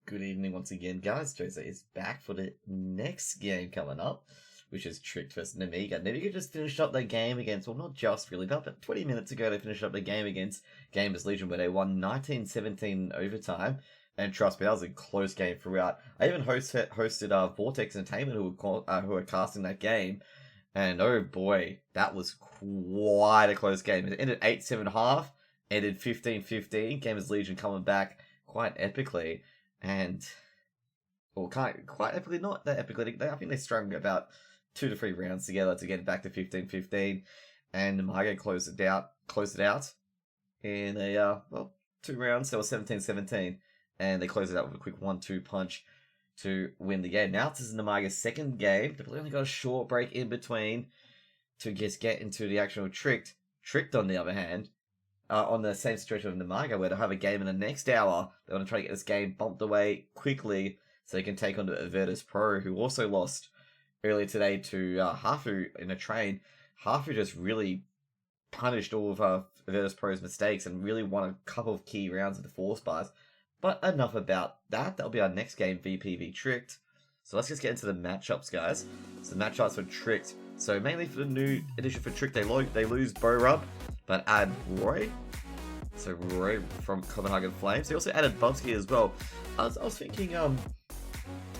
Good evening once again, guys. Jose is back for the next game coming up, which is Tricked vs Nemiga. Nemiga just finished up their game against, well, not just really, but 20 minutes ago they finished up the game against Gamers Legion where they won 19-17 overtime. And trust me, that was a close game throughout. I even hosted Vortex Entertainment who were casting that game. And oh boy, that was quite a close game. It ended 8-7.5, ended 15-15. Gamers Legion coming back quite epically. And, well, quite epically, not that epically. I think they strung about 2 to 3 rounds together to get it back to 15-15. And Nemiga closed it out in a, 2 rounds. So it was 17-17. And they closed it out with a quick 1-2 punch to win the game. Now this is Nemiga's second game. They've only got a short break in between to just get into the actual Tricked. Tricked, on the other hand, on the same situation of Nemiga, where they'll have a game in the next hour. They want to try to get this game bumped away quickly so they can take on the Avertus Pro, who also lost earlier today to Hafu in a train. Hafu just really punished all of Avertus Pro's mistakes and really won a couple of key rounds of the Force Bars. But enough about that. That'll be our next game, VPV Tricked. So let's just get into the matchups, guys. So the matchups for Tricked. So mainly for the new edition for Tricked, they lose Bo-Rub, but add Roy. So Roy from Copenhagen Flames. They also added Bubsky as well. I was thinking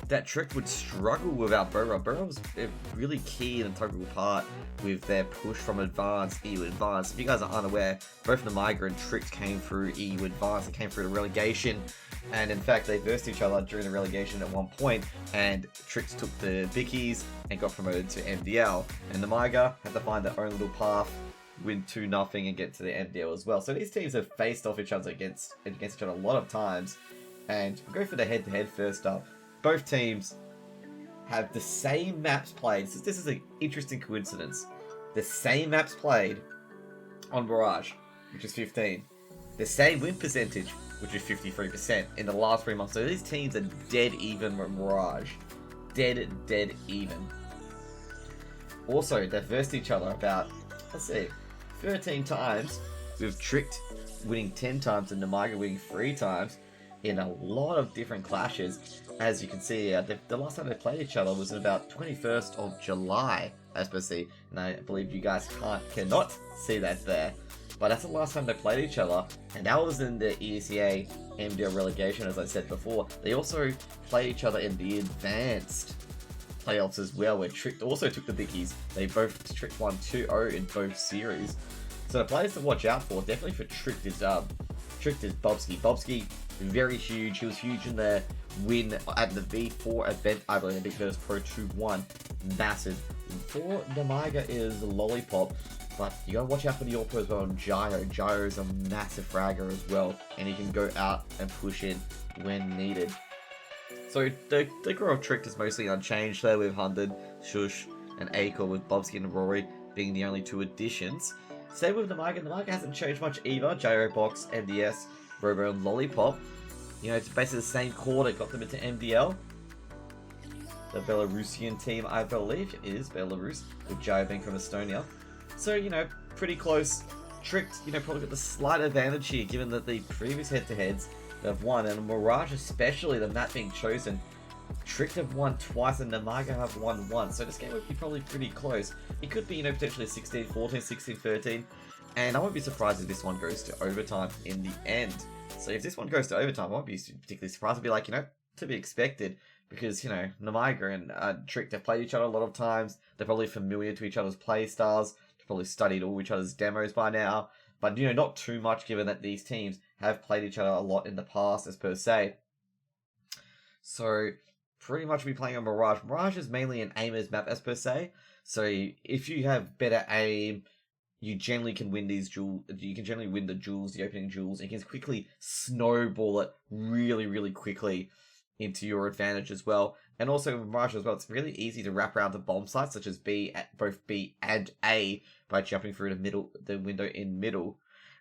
that Tricked would struggle without Bo-Rub. Bo-Rub was a really key and integral part with their push from Advanced, EU Advanced. If you guys are unaware, both Nemiga and Tricked came through EU Advanced. They came through the relegation. And in fact, they versed each other during the relegation at one point, and Tricked took the Bickies and got promoted to MDL. And Nemiga had to find their own little path, win 2-0 and get to the MDL as well. So these teams have faced off each other against each other a lot of times. And we'll go for the head-to-head first up. Both teams have the same maps played. So this is an interesting coincidence. The same maps played on Mirage, which is 15. The same win percentage, which is 53% in the last 3 months. So these teams are dead even with Mirage. Dead even. Also, they've versed each other about, 13 times, with Tricked winning 10 times and Nemiga winning 3 times in a lot of different clashes. As you can see, the last time they played each other was in about 21st of July, as per se. And I believe you guys cannot see that there. But that's the last time they played each other, and that was in the ESEA MDL relegation, as I said before. They also played each other in the advanced playoffs as well, where Tricked also took the Bickies. They both Tricked won 2-0 in both series. So the players to watch out for, definitely for Tricked is Bubsky. Bubsky, very huge. He was huge in their win at the V4 event, I believe, the Avertus Pro 2-1. Massive. For Nemiga is Lollipop. But you gotta watch out for the Orpo as well, and Gyro. Gyro is a massive fragger as well, and he can go out and push in when needed. So the crew of Tricked is mostly unchanged there, with 100, Shush, and Acre, with Bobsky and Rory being the only 2 additions. Same with Nemiga. Nemiga hasn't changed much either. Gyro Box, MDS, Robo, and Lollipop. You know, it's basically the same core that got them into MDL. The Belarusian team, I believe, is Belarus, with Gyro being from Estonia. So, you know, pretty close. Tricked, you know, probably got the slight advantage here, given that the previous head-to-heads they've won, and Mirage especially, the map being chosen. Tricked have won twice, and Nemiga have won once. So this game would be probably pretty close. It could be, you know, potentially 16-14, 16-13. And I won't be surprised if this one goes to overtime in the end. So if this one goes to overtime, I won't be particularly surprised. It'd be like, you know, to be expected. Because, you know, Nemiga and Tricked have played each other a lot of times. They're probably familiar to each other's play styles. Probably studied all each other's demos by now, but you know, not too much, given that these teams have played each other a lot in the past, as per se. So pretty much be playing on Mirage. Mirage is mainly an aimer's map, as per se. So if you have better aim, you generally can win these duels. You can generally win the duels, the opening duels, and you can quickly snowball it really quickly into your advantage as well. And also with Mirage as well, it's really easy to wrap around the bomb sites, such as both B and A, by jumping through the window in middle.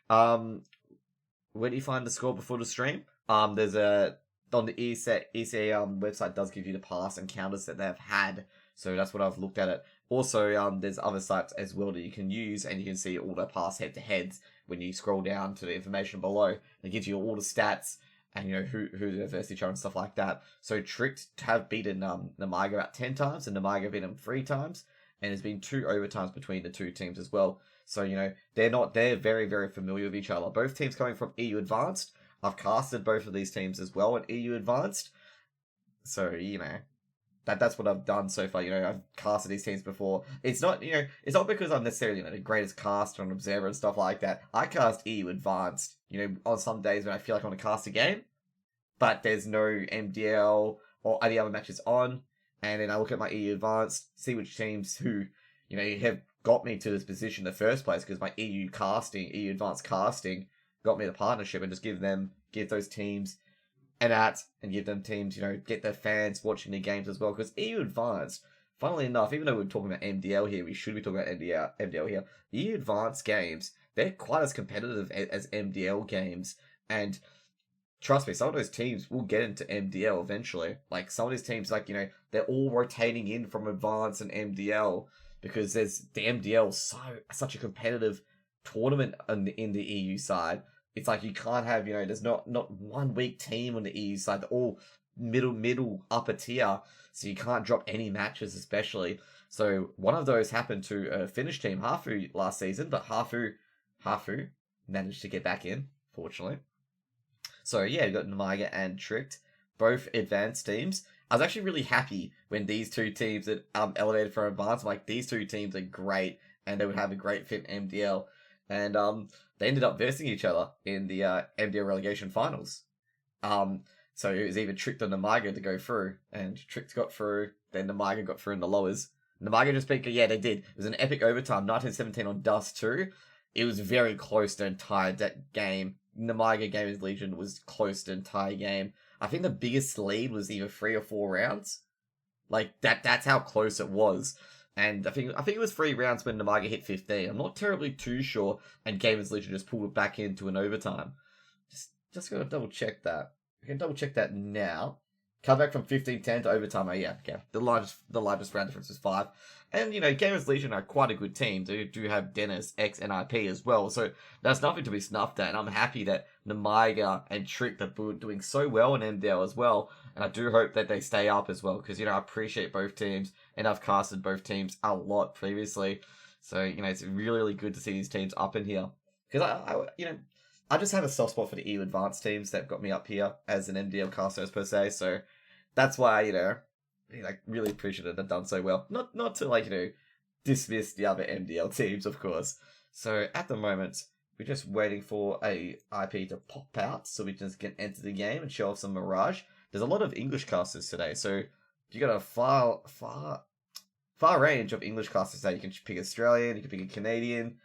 Where do you find the score before the stream? On the ESEA website does give you the pass and counters that they've had, so that's what I've looked at it. Also, there's other sites as well that you can use, and you can see all the past head-to-heads when you scroll down to the information below. It gives you all the stats and who they versus each other and stuff like that. So Tricked have beaten Nemiga about 10 times, and Nemiga beat them 3 times, and there's been 2 overtimes between the 2 teams as well. So they're very, very familiar with each other. Both teams coming from EU Advanced. I've casted both of these teams as well at EU Advanced. So that's what I've done so far. I've casted these teams before. It's not it's not because I'm necessarily the greatest caster and observer and stuff like that. I cast EU Advanced. On some days when I feel like I want to cast a game, but there's no MDL or any other matches on, and then I look at my EU Advanced, see which teams who have got me to this position in the first place, because my EU Advanced casting got me the partnership, and just give those teams an at, and give them teams, get their fans watching the games as well. Because EU Advanced, funnily enough, even though we're talking about MDL here, we should be talking about MDL here. EU Advanced games, they're quite as competitive as MDL games, and trust me, some of those teams will get into MDL eventually. Like, some of these teams, they're all rotating in from Advanced and MDL, because there's the MDL such a competitive tournament in the EU side. It's like you can't have, there's not one weak team on the EU side. They're all middle upper tier, so you can't drop any matches especially. So one of those happened to a Finnish team, Hafu, last season, but Hafu managed to get back in, fortunately. So yeah, you got Nemiga and Tricked, both advanced teams. I was actually really happy when these 2 teams that elevated from advanced. I'm like, these 2 teams are great, and they would have a great fit in MDL. And they ended up versing each other in the MDL relegation finals. So it was either Tricked or Nemiga to go through, and Tricked got through, then Nemiga got through in the lowers. Nemiga just beat, yeah, they did. It was an epic overtime, 1917 on Dust 2. It was very close the entire game. Nemiga Gamers Legion was close the entire game. I think the biggest lead was either 3 or 4 rounds. Like, that's how close it was. And I think it was 3 rounds when Nemiga hit 15. I'm not terribly too sure, and Gamers Legion just pulled it back into an overtime. Just gotta double check that. I can double check that now. Come back from 15-10 to overtime. Oh yeah, okay. The largest round difference is 5. And Gamers Legion are quite a good team. They do have Dennis, X, and IP as well. So that's nothing to be snuffed at. And I'm happy that Nemiga and Trick are doing so well in MDL as well. And I do hope that they stay up as well, because I appreciate both teams, and I've casted both teams a lot previously. So it's really, really good to see these teams up in here. Because I just have a soft spot for the EU Advanced teams that got me up here as an MDL caster per se. So that's why really appreciate they've done so well. Not to dismiss the other MDL teams, of course. So at the moment, we're just waiting for a IP to pop out so we can just get enter the game and show off some Mirage. There's a lot of English casters today, so you got a far range of English casters today. You can pick Australian, you can pick a Canadian,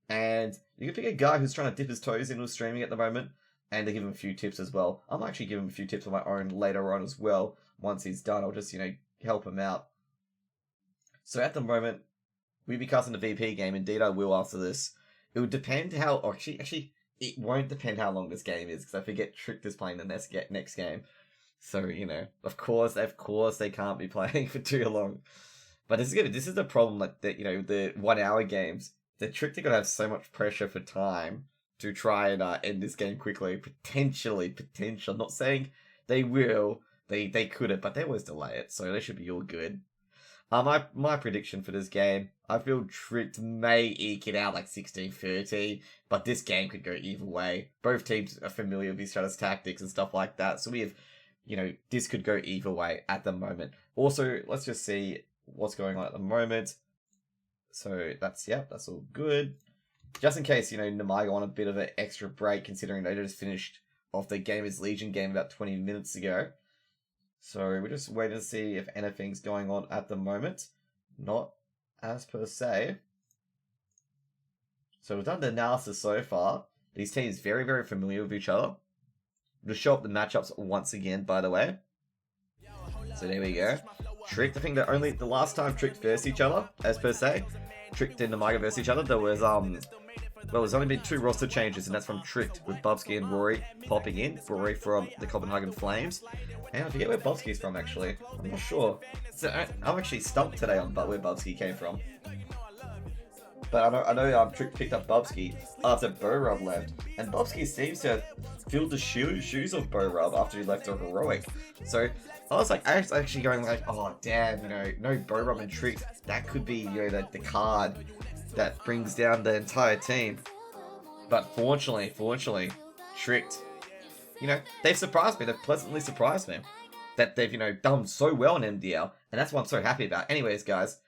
and you can pick a guy who's trying to dip his toes into streaming at the moment, and they give him a few tips as well. I'm actually giving him a few tips on my own later on as well. Once he's done, I'll just, help him out. So at the moment, we'll be casting the VP game. Indeed, I will after this. It would depend how... Or actually, it won't depend how long this game is, because I forget Tricked is playing the next game. So, of course they can't be playing for too long. But this is the problem, the 1 hour games. The Tricked are going to have so much pressure for time to try and end this game quickly. Potentially. I'm not saying they will. They couldn't, but they always delay it, so they should be all good. My prediction for this game, I feel Tricked may eke it out 16-13, but this game could go either way. Both teams are familiar with each other's tactics and stuff like that, so we have, this could go either way at the moment. Also, let's just see what's going on at the moment. So that's all good. Just in case, Nemiga on a bit of an extra break, considering they just finished off the Gamers Legion game about 20 minutes ago. So we're just waiting to see if anything's going on at the moment. Not as per se. So we've done the analysis so far. These teams very, very familiar with each other. We'll show up the matchups once again, by the way. So there we go. Tricked, I think the last time Tricked versed each other, as per se. Tricked and Nemiga versed each other, there was there's only been 2 roster changes, and that's from Tricked, with Bubsky and Rory popping in. Rory from the Copenhagen Flames. And I forget where Bubsky's from, actually. I'm not sure. So I'm actually stumped today on where Bubsky came from. But I know Tricked picked up Bubsky after Borov left. And Bubsky seems to have filled the shoes of Bo Rub after he left a heroic. So I was actually going like, oh damn, no Bo Rub and Tricked. That could be, the card that brings down the entire team. But fortunately, Tricked, they've surprised me. They've pleasantly surprised me. That they've, done so well in MDL. And that's what I'm so happy about. Anyways, guys,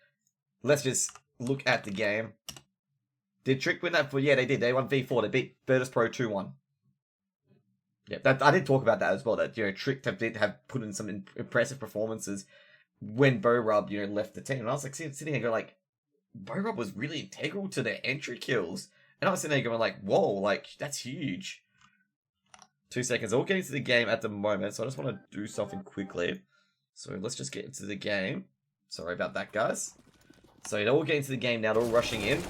let's just look at the game. Did Trick win that? Yeah, they did. They won V4. They beat Virtus Pro 2-1. Yeah, I did talk about that as well. That, Trick have put in some impressive performances when Bo Rub, left the team. And I was like sitting there going like, Bo Rub was really integral to their entry kills. And I was sitting there going like, whoa, like, that's huge. 2 seconds. All getting to the game at the moment, so I just want to do something quickly. So let's just get into the game. Sorry about that, guys. So they're all getting to the game now. They're all rushing in.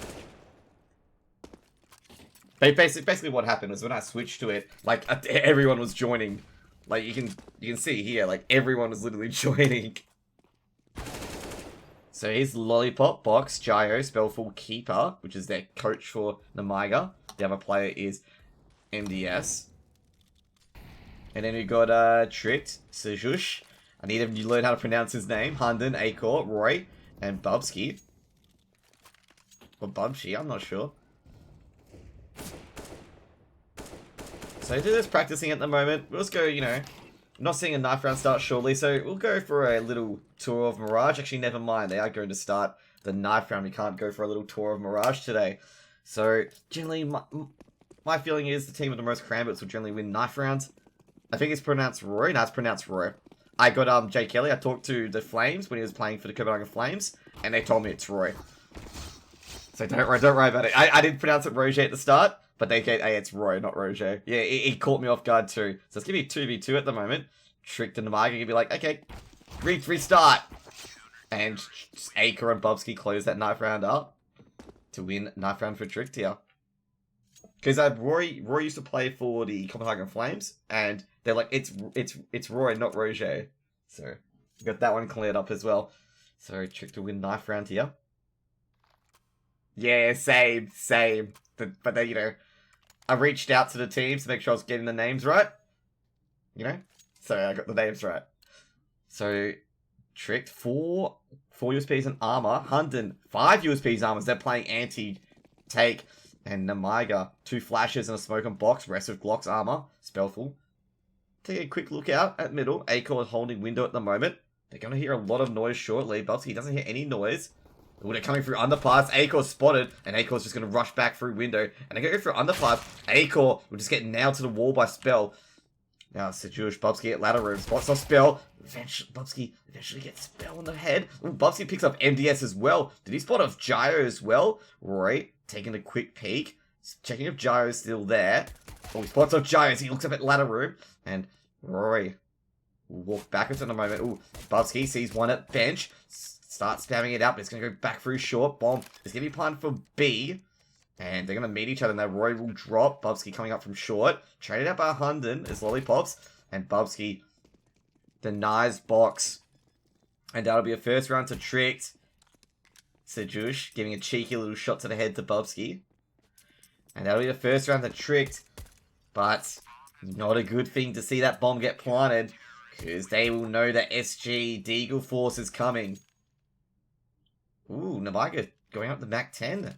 Basically what happened was when I switched to it, like, everyone was joining. Like, you can see here, like, everyone was literally joining. So here's Lollipop, Box, Gyro, Spellful, Keeper, which is their coach for Nemiga. The other player is MDS. And then we got Tricked, Sejush. I need him to learn how to pronounce his name. Hunden, Akor, Roy, and Bubsky. Or Bubshy, I'm not sure. So they're just practicing at the moment. We'll just go, I'm not seeing a knife round start shortly, so we'll go for a little tour of Mirage. Actually, never mind. They are going to start the knife round. We can't go for a little tour of Mirage today. So, generally, my feeling is the team with the most Crambits will generally win knife rounds. I think it's pronounced Roy. No, it's pronounced Roy. I got Jay Kelly. I talked to the Flames when he was playing for the Copenhagen Flames, and they told me it's Roy. So don't worry about it. I didn't pronounce it Roger at the start, but they get, hey, it's Roy, not Roger. Yeah, he caught me off guard too. So it's going to be 2v2 at the moment. Tricked and Nemiga can be like, okay, restart. And Akor and Bubsky close that knife round up to win knife round for Tricked here. Because Roy used to play for the Copenhagen Flames, and they're like, it's Roy, not Roger. So we got that one cleared up as well. So Tricked to win knife round here. Yeah, same. But then, I reached out to the teams to make sure I was getting the names right. So I got the names right. So, Tricked, 4 USPs and armor. Hunden, 5 USPs armors. They're playing anti-take. And Nemiga, 2 flashes and a smoke and box. Rest with Glock's armor. Spellful. Take a quick look out at middle. Akor is holding window at the moment. They're going to hear a lot of noise shortly. Bubsky doesn't hear any noise. They're coming through underpass. Akor spotted, and Akor's just going to rush back through window. And they go through underpass. Akor will just get nailed to the wall by Spell. Now, Sejush, Bubsky at ladder room. Spots off Spell. Bubsky eventually gets Spell on the head. Ooh, Bubsky picks up MDS as well. Did he spot off Gyro as well? Roy, taking a quick peek. Checking if Gyro's still there. Oh, he spots off Gyro. He looks up at ladder room. And Roy will walk backwards in a moment. Ooh, Bubsky sees one at bench. Start spamming it out, but it's going to go back through short. Bomb is going to be planned for B. And they're going to meet each other. Now Roy will drop. Bubsky coming up from short. Traded out by Hunden as Lollipops. And Bubsky denies box. And that'll be a first round to Tricked. Sejush giving a cheeky little shot to the head to Bubsky. And that'll be the first round to Tricked. But not a good thing to see that bomb get planted. Because they will know that SG Deagle Force is coming. Ooh, Nemiga going up the Mac 10.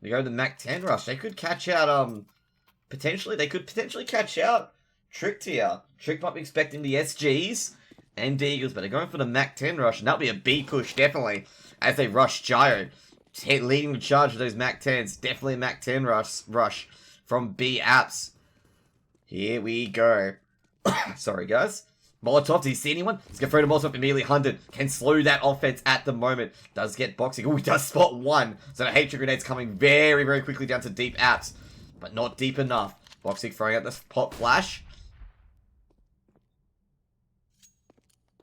They go to the Mac 10 rush. They could catch out, potentially. They could potentially catch out Tricked here. Tricked might be expecting the SGs and Deagles, but they're going for the Mac 10 rush. And that'll be a B push, definitely, as they rush Gyro. Leading the charge with those Mac 10s. Definitely a Mac 10 rush from B apps. Here we go. Sorry, guys. Molotov, do you see anyone? He's going to throw the Molotov immediately. Hunden can slow that offense at the moment. Does get boxing. Oh, he does spot one. So the hatred grenade's coming very, very quickly down to deep apps. But not deep enough. Boxing throwing out the pop flash.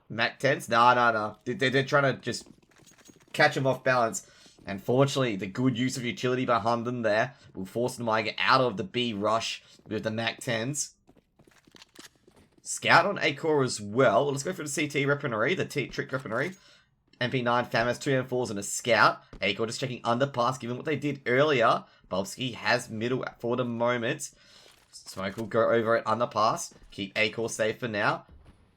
Mac 10s? No. They're trying to just catch him off balance. And fortunately, the good use of utility by Hunden there will force Nemiga out of the B rush with the Mac 10s. Scout on Akor as well. Let's go for the CT weaponry, the Trick weaponry. MP9, FAMAS, 2 M4s, and a Scout. Akor just checking underpass, given what they did earlier. Bubsky has middle for the moment. Smoke will go over at underpass. Keep A-Core safe for now.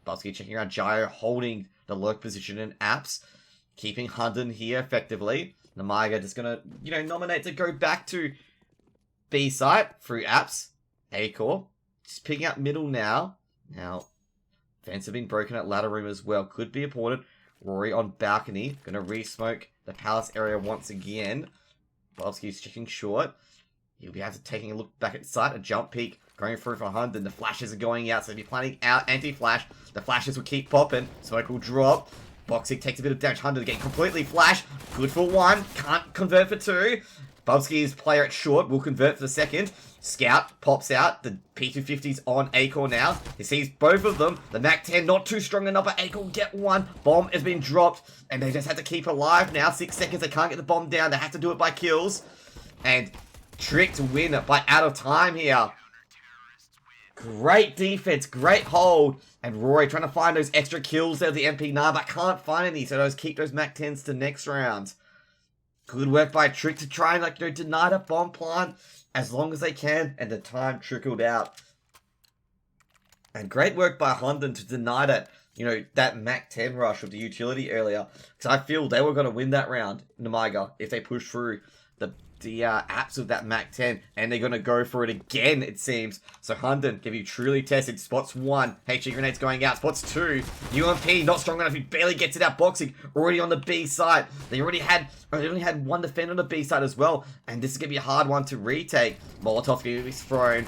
Bubsky checking around Gyro, holding the lurk position in apps. Keeping Hunden here effectively. Nemiga just gonna, nominate to go back to B site through apps. A-Core. Just picking up middle now. Now, fence have been broken at ladder room as well. Could be important. Rory on balcony. Gonna re-smoke the palace area once again. Bubsky's checking short. He'll be able to taking a look back at sight. A jump peek going through for Hunden. The flashes are going out, so he'll be planning out anti-flash. The flashes will keep popping. Smoke will drop. Boxic takes a bit of damage. Hunden getting completely flashed. Good for one. Can't convert for two. Bubsky's player at short will convert for the second. Scout pops out. The P250's on A-Core now. He sees both of them. The MAC-10 not too strong enough, but A-Core will get one. Bomb has been dropped, and they just have to keep alive now. 6 seconds. They can't get the bomb down. They have to do it by kills. And Trick to win it by out of time here. Great defense, great hold. And Rory trying to find those extra kills there with the MP9, but can't find any. So keep those MAC-10s to next round. Good work by Trick to try and deny the bomb plant as long as they can. And the time trickled out. And great work by Hunden to deny that, that MAC-10 rush of the utility earlier. Because I feel they were going to win that round, Nemiga, if they push through the apps of that MAC-10, and they're going to go for it again, it seems. So Hunden can be truly tested. Spots 1, HE grenades going out. Spots 2, UMP not strong enough. He barely gets it out. Boxing already on the B side. They only had one defender on the B side as well, and this is going to be a hard one to retake. Molotov going to be thrown.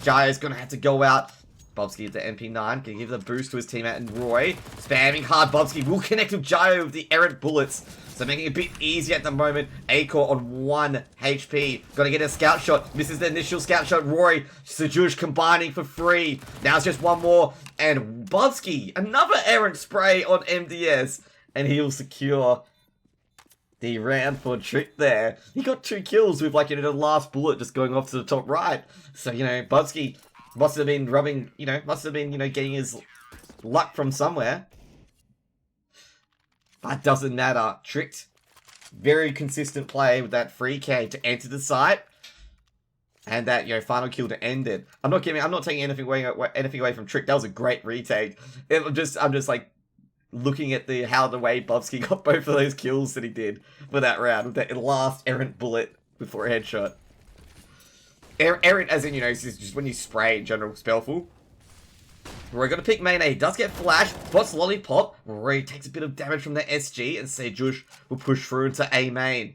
Jaya's going to have to go out. Bubsky at the MP9 can give the boost to his teammate, and Roy spamming hard. Bubsky will connect with Jayo with the errant bullets, so making it a bit easier at the moment. A-Core on 1 HP. Gotta get a scout shot. Misses the initial scout shot. Rory, Sejush combining for free. Now it's just one more. And Bubsky, another errant spray on MDS. And he'll secure the round for Trick there. He got 2 kills with, the last bullet just going off to the top right. So, Bubsky must have been getting his luck from somewhere. But doesn't matter. Tricked. Very consistent play with that free K to enter the site. And that, final kill to end it. I'm not taking anything away from Trick. That was a great retake. I'm just looking at the way Bubsky got both of those kills that he did for that round with that last errant bullet before a headshot. Errant as in, it's just when you spray general spellful. We're going to pick main A. He does get flash. Spots Lollipop. Rory takes a bit of damage from the SG, and Sejush will push through into A main.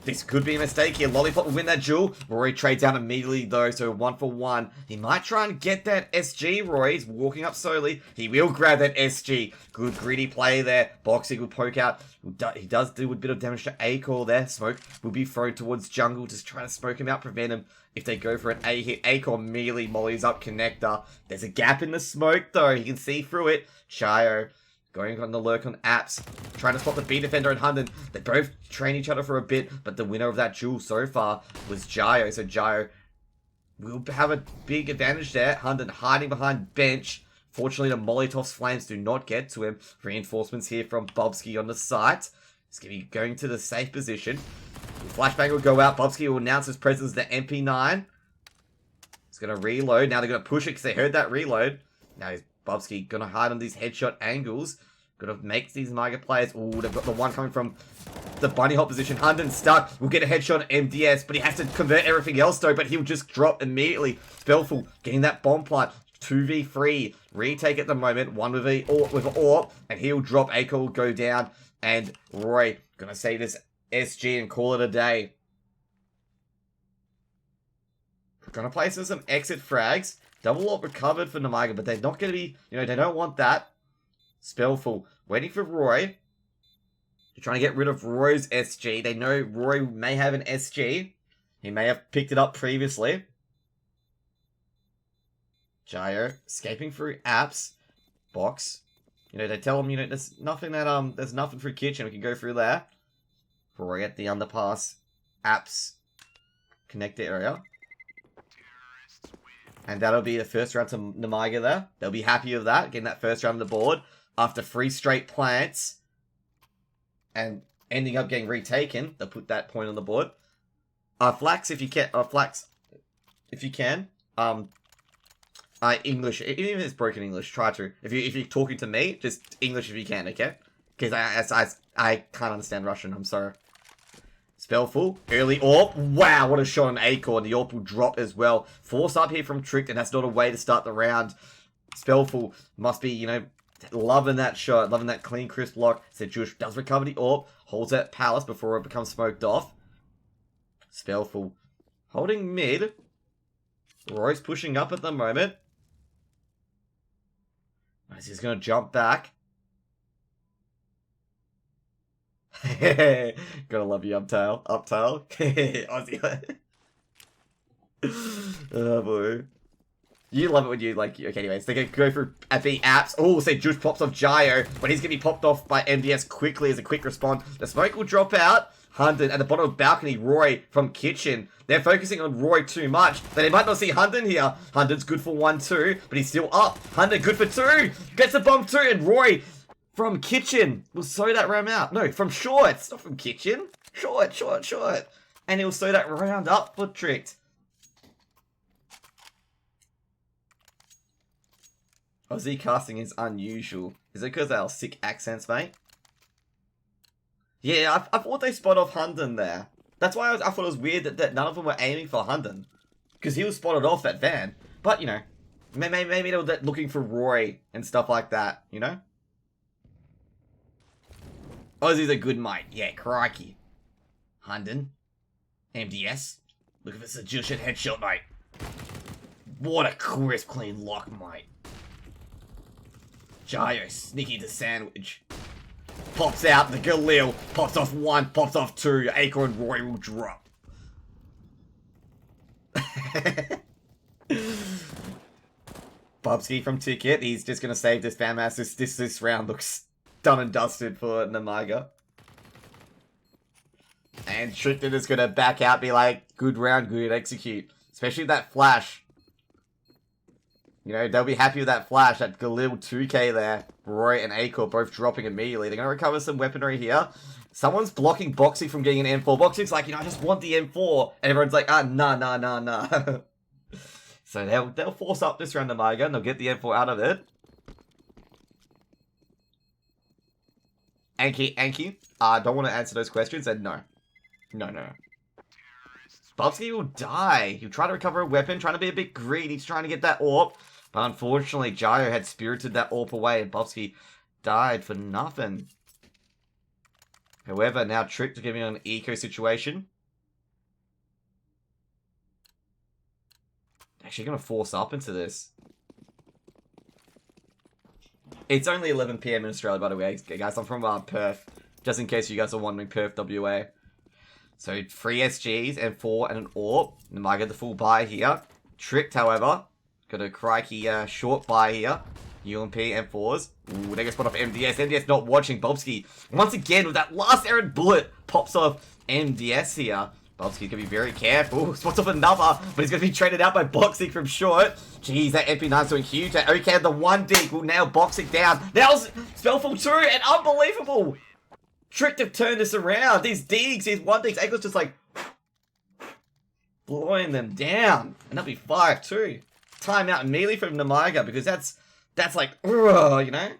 This could be a mistake here. Lollipop will win that duel. Rory trades down immediately though, so 1 for 1. He might try and get that SG. Rory is walking up slowly. He will grab that SG. Good greedy play there. Boxing will poke out. He does do a bit of damage to A-Core there. Smoke will be thrown towards jungle, just trying to smoke him out, prevent him. If they go for an A hit, A-Core immediately mollies up connector. There's a gap in the smoke though. He can see through it. Chayo going on the lurk on apps, trying to spot the B defender and Hunden. They both train each other for a bit, but the winner of that duel so far was Jayo. So Jayo will have a big advantage there. Hunden hiding behind bench. Fortunately, the Molotov's flames do not get to him. Reinforcements here from Bubsky on the site. He's going to be going to the safe position. Flashbang will go out. Bubsky will announce his presence at the MP9. He's going to reload. Now they're going to push it because they heard that reload. Now he's Bubsky gonna hide on these headshot angles. Gonna make these Nemiga players. Ooh, they've got the one coming from the bunny hop position. Hunden stuck. We'll get a headshot on MDS, but he has to convert everything else though. But he'll just drop immediately. Spellful getting that bomb plant. 2v3. Retake at the moment. 1 with an AWP, and he'll drop. A-Core will go down. And Roy gonna say this SG and call it a day. Gonna place some exit frags. Double AWP recovered for Nemiga, but they're not going to be, they don't want that. Spellful. Waiting for Roy. They're trying to get rid of Roy's SG. They know Roy may have an SG. He may have picked it up previously. Jayo escaping through apps. Box. They tell him, there's nothing through kitchen. We can go through there. Roy at the underpass. Apps. Connector area. And that'll be the first round to Nemiga there. They'll be happy with that, getting that first round on the board after 3 straight plants and ending up getting retaken. They'll put that point on the board. Flax if you can. Flax if you can. English, even if it's broken English, try to. If you're talking to me, just English if you can, okay? Because I can't understand Russian, I'm sorry. Spellful, early AWP. Wow, what a shot on Acorn. The AWP will drop as well. Force up here from Tricked, and that's not a way to start the round. Spellful must be, you know, loving that shot, loving that clean, crisp block. So Jush does recover the AWP, holds that Palace before it becomes smoked off. Spellful holding mid. Roy's pushing up at the moment. Nice, he's going to jump back. Gotta love you, Uptail. Uptail. Aussie. Oh, boy. You love it when you, like, okay, anyways, they go through at the apps. Oh, say Juice pops off Gio, but he's gonna be popped off by MDS quickly as a quick response. The smoke will drop out. Hunden at the bottom of balcony, Roy from kitchen. They're focusing on Roy too much, but they might not see Hunden here. Hunden's good for 1-2, but he's still up. Hunden good for 2. Gets the bomb 2, and Roy from kitchen will sew that round out. No, from shorts, not from kitchen. Short. And he'll sew that round up for Tricked. Aussie casting is unusual. Is it because they are sick accents, mate? Yeah, I thought they spot off Hunden there. That's why I thought it was weird that none of them were aiming for Hunden. Because he was spotted off that van. But, you know, maybe they were looking for Roy and stuff like that, you know? Aussie's a good mate. Yeah, crikey. Hunden. MDS. Look if it's a just headshot, mate. What a crisp, clean lock, mate. Gio, sneaky to sandwich. Pops out, the Galil, pops off 1, pops off 2, Acorn Roy will drop. Bubsky from Ticket, he's just gonna save this fan mass. This round looks done and dusted for Nemiga. And Tricked is gonna back out, be like, good round, good execute. Especially that flash. You know, they'll be happy with that flash, that Galil 2k there. Roy and Acorn both dropping immediately. They're going to recover some weaponry here. Someone's blocking Boxy from getting an M4. Boxy's like, you know, I just want the M4. And everyone's like, nah. So they'll force up this round Nemiga, and they'll get the M4 out of it. Anki, don't want to answer those questions, and no. No. Bubsky will die. He'll try to recover a weapon, trying to be a bit greedy. He's trying to get that AWP. But unfortunately, Gio had spirited that AWP away, and Bubsky died for nothing. However, now Tricked to giving an eco situation. Actually going to force up into this. It's only 11 PM in Australia, by the way, guys. I'm from Perth. Just in case you guys are wondering, Perth, WA. So 3 SGs and 4 and an AWP. Nemiga the full buy here. Tricked, however. Got a crikey short buy here. UMP and 4s. Ooh, they get spot off MDS. MDS not watching. Bobsky, once again, with that last errant bullet, pops off MDS here. Bobsky's gonna be very careful. Spots off another, but he's gonna be traded out by Boxic from short. Jeez, that MP9's doing huge. That OK, the 1 dig will nail Boxic down. Now Spellful 2, and unbelievable. Tricked to turn this around. These digs, these 1 digs, Eagle's just like blowing them down. And that'll be 5-2. Timeout immediately from Nemiga, because that's like, you know?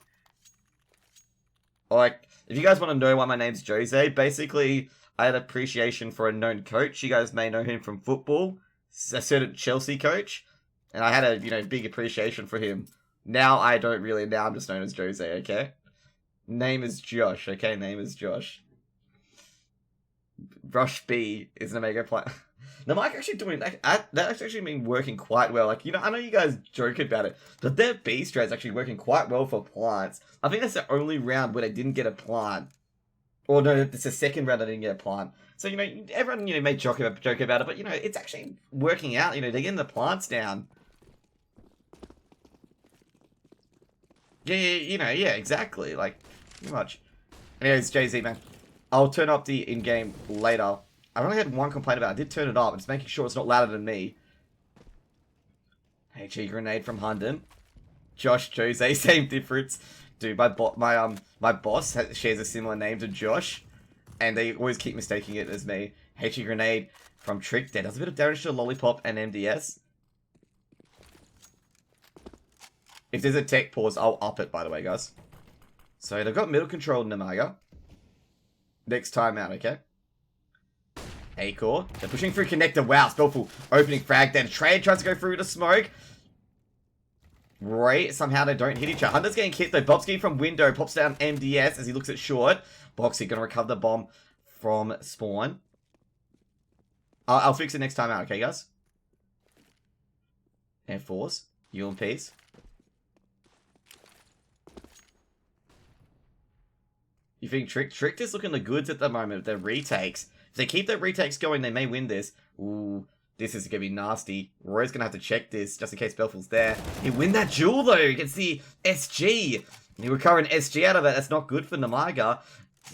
Like, if you guys want to know why my name's Jose, basically, I had appreciation for a known coach. You guys may know him from football. A certain Chelsea coach. And I had a, you know, big appreciation for him. Now I don't really. Now I'm just known as Jose, okay? Name is Josh, okay? Name is Josh. Rush B is an Nemiga player. Nemiga actually doing that's actually been working quite well. Like, you know, I know you guys joke about it, but their B strat's actually working quite well for plants. I think that's the only round where they didn't get a plant. Or no, it's the second round they didn't get a plant. So, you know, everyone, you know, may joke about it, but, you know, it's actually working out. You know, they're getting the plants down. Yeah, you know, yeah, exactly. Like, pretty much. Anyways, Jay-Z, man. I'll turn up the in-game later. I've only had one complaint about it. I did turn it up. It's making sure it's not louder than me. HE grenade from Hunden. Josh, Jose, same difference. Dude, my boss shares a similar name to Josh. And they always keep mistaking it as me. HE grenade from Trick. That does a bit of damage to Lollipop and MDS. If there's a tech pause, I'll up it, by the way, guys. So they've got middle control Nemiga. Next time out, okay? A-core. They're pushing through connector. Wow, Spellful opening frag. Then Trade tries to go through the smoke. Roy, somehow they don't hit each other. Hunter's getting hit though. Bobski from window pops down MDS as he looks at short. Boxy gonna recover the bomb from spawn. I'll fix it next time out, okay, guys? Air Force. You in peace. You think Tricked is looking the goods at the moment with their retakes. If they keep their retakes going, they may win this. Ooh, this is going to be nasty. Roy's going to have to check this just in case Belful's there. He win that duel, though. You can see SG. He recover an SG out of it. That's not good for Nemiga.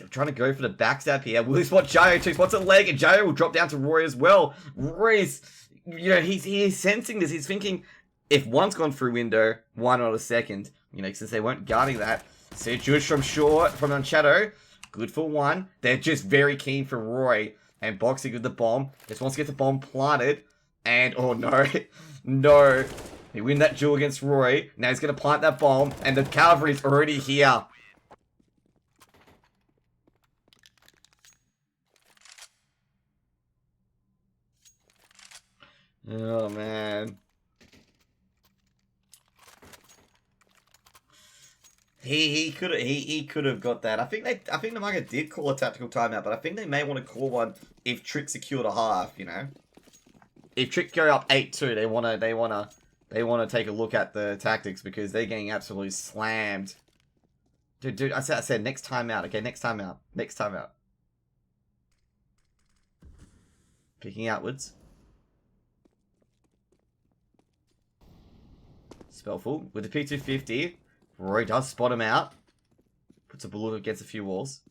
Trying to go for the backstab here. Will he spot Jayo too? Spots a leg, and Jayo will drop down to Roy as well. Roy's, you know, he's sensing this. He's thinking, if one's gone through window, why not a second? You know, since they weren't guarding that. So Jewish from short, from on shadow. Good for one. They're just very keen for Roy. And Boxing with the bomb. Just wants to get the bomb planted. And, oh no. No. He win that duel against Roy. Now he's going to plant that bomb. And the cavalry's already here. Oh, man. He could have got that. I think Nemiga did call a tactical timeout, but I think they may want to call one if Trick secured a half, you know. If Trick go up 8-2, they wanna take a look at the tactics because they're getting absolutely slammed. Dude, I said next time out, okay? Next time out. Next time out. Picking outwards. Spellful with the P250. Roy does spot him out. Puts a bullet against a few walls.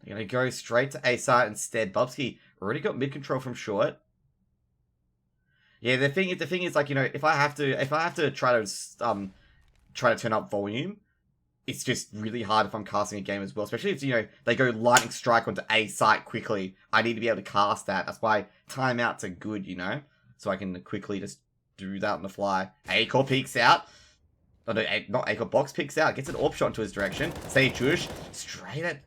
They're going to go straight to Esea instead. Bubsky already got mid control from short. Yeah, the thing is, like, you know, if I have to try to turn up volume, it's just really hard if I'm casting a game as well. Especially if, you know, they go lightning strike onto a site quickly. I need to be able to cast that. That's why timeouts are good, you know, so I can quickly just do that on the fly. A-core peeks out. Oh, no, not A-core. Box peeks out. Gets an AWP shot into his direction. Say Jush. Straight at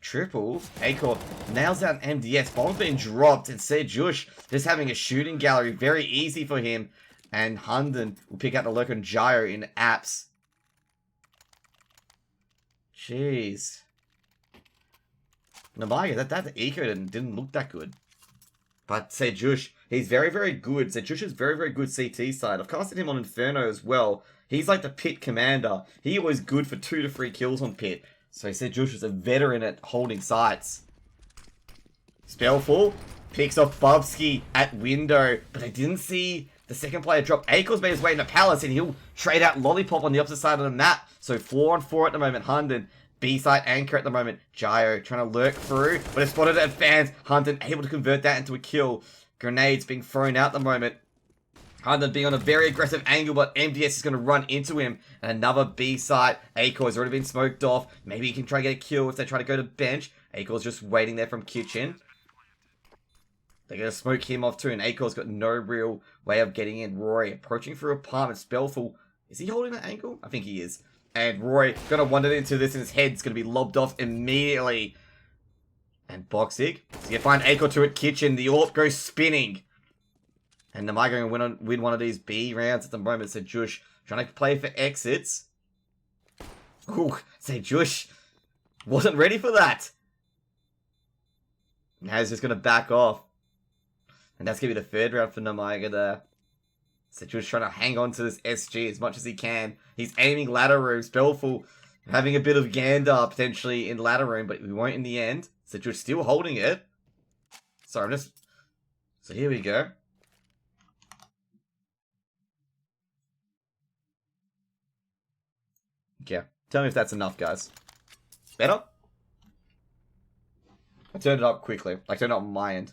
triple. A-core nails out an MDS. Bomb's been dropped. And Say Jush just having a shooting gallery. Very easy for him. And Hunden will pick out the lurk on Gyro in apps. Jeez. Nemiga, that eco didn't look that good. But Sejush, he's very, very good. Sejush is very, very good CT side. I've casted him on Inferno as well. He's like the pit commander. He was good for 2 to 3 kills on pit. So Sejush is a veteran at holding sites. Spellful picks off Bubsky at window. But I didn't see the second player drop. Acor's made his way into Palace and he'll trade out Lollipop on the opposite side of the map. So 4-on-4 at the moment. Hunden. B-side anchor at the moment. Gyro trying to lurk through, but it's spotted at fans. Hunden able to convert that into a kill. Grenades being thrown out at the moment. Hunden being on a very aggressive angle, but MDS is going to run into him. And another B-side. Acor has already been smoked off. Maybe he can try to get a kill if they try to go to bench. Acor's just waiting there from kitchen. They're going to smoke him off too, and Acor's got no real way of getting in. Roy approaching through apartment. Spellful. Is he holding that angle? I think he is. And Roy going to wander into this and his head's going to be lobbed off immediately. And Boxig. So you find Acor to at kitchen. The AWP goes spinning. And am I going to win one of these B rounds at the moment? So Jush trying to play for exits. Ooh, say Jush wasn't ready for that. Now he's just going to back off. And that's going to be the third round for Nemiga there. Sejush trying to hang on to this SG as much as he can. He's aiming ladder room. Spellful having a bit of gander potentially in ladder room, but we won't in the end. Sejush still holding it. Sorry, I'm just... So here we go. Yeah. Tell me if that's enough, guys. Better? I turned it up quickly. I turned it up on my end.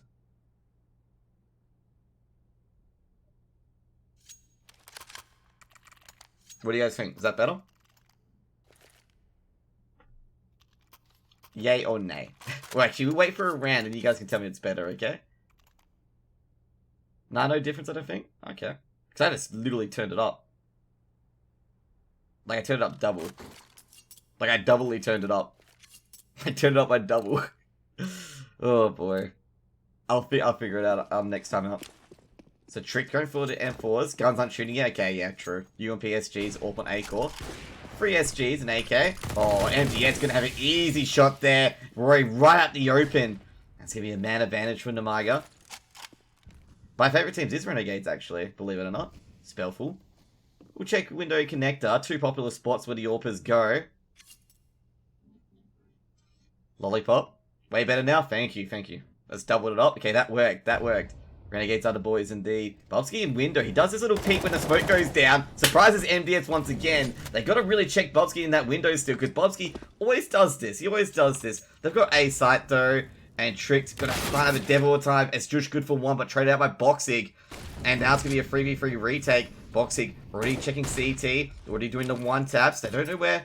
What do you guys think? Is that better? Yay or nay? Well, actually, we wait for a round and you guys can tell me it's better, okay? Nah, no difference, I don't think? Okay. Because I just literally turned it up. Like, I turned it up double. Like, I doubly turned it up. I turned it up by double. Oh, boy. I'll figure it out next time out. So, Trick going forward to M4s. Guns aren't shooting yet. Okay, yeah, true. UMP SGs, AWP on A-Core. 3 SGs and AK. Oh, MDS gonna have an easy shot there. Roy right out the open. That's gonna be a man advantage for Nemiga. My favourite teams is Renegades, actually, believe it or not. Spellful. We'll check window connector. 2 popular spots where the AWPers go. Lollipop. Way better now. Thank you, thank you. Let's double it up. Okay, that worked, that worked. Renegades are the boys indeed. Bubsky in window. He does this little peek when the smoke goes down. Surprises MDS once again. They got to really check Bubsky in that window still, because Bubsky always does this. He always does this. They've got A site though. And Trick's got a find of a devil time. It's just good for 1, but traded out by Boxig. And now it's going to be a 3v3 retake. Boxig already checking CT. Already doing the 1 taps. They don't know where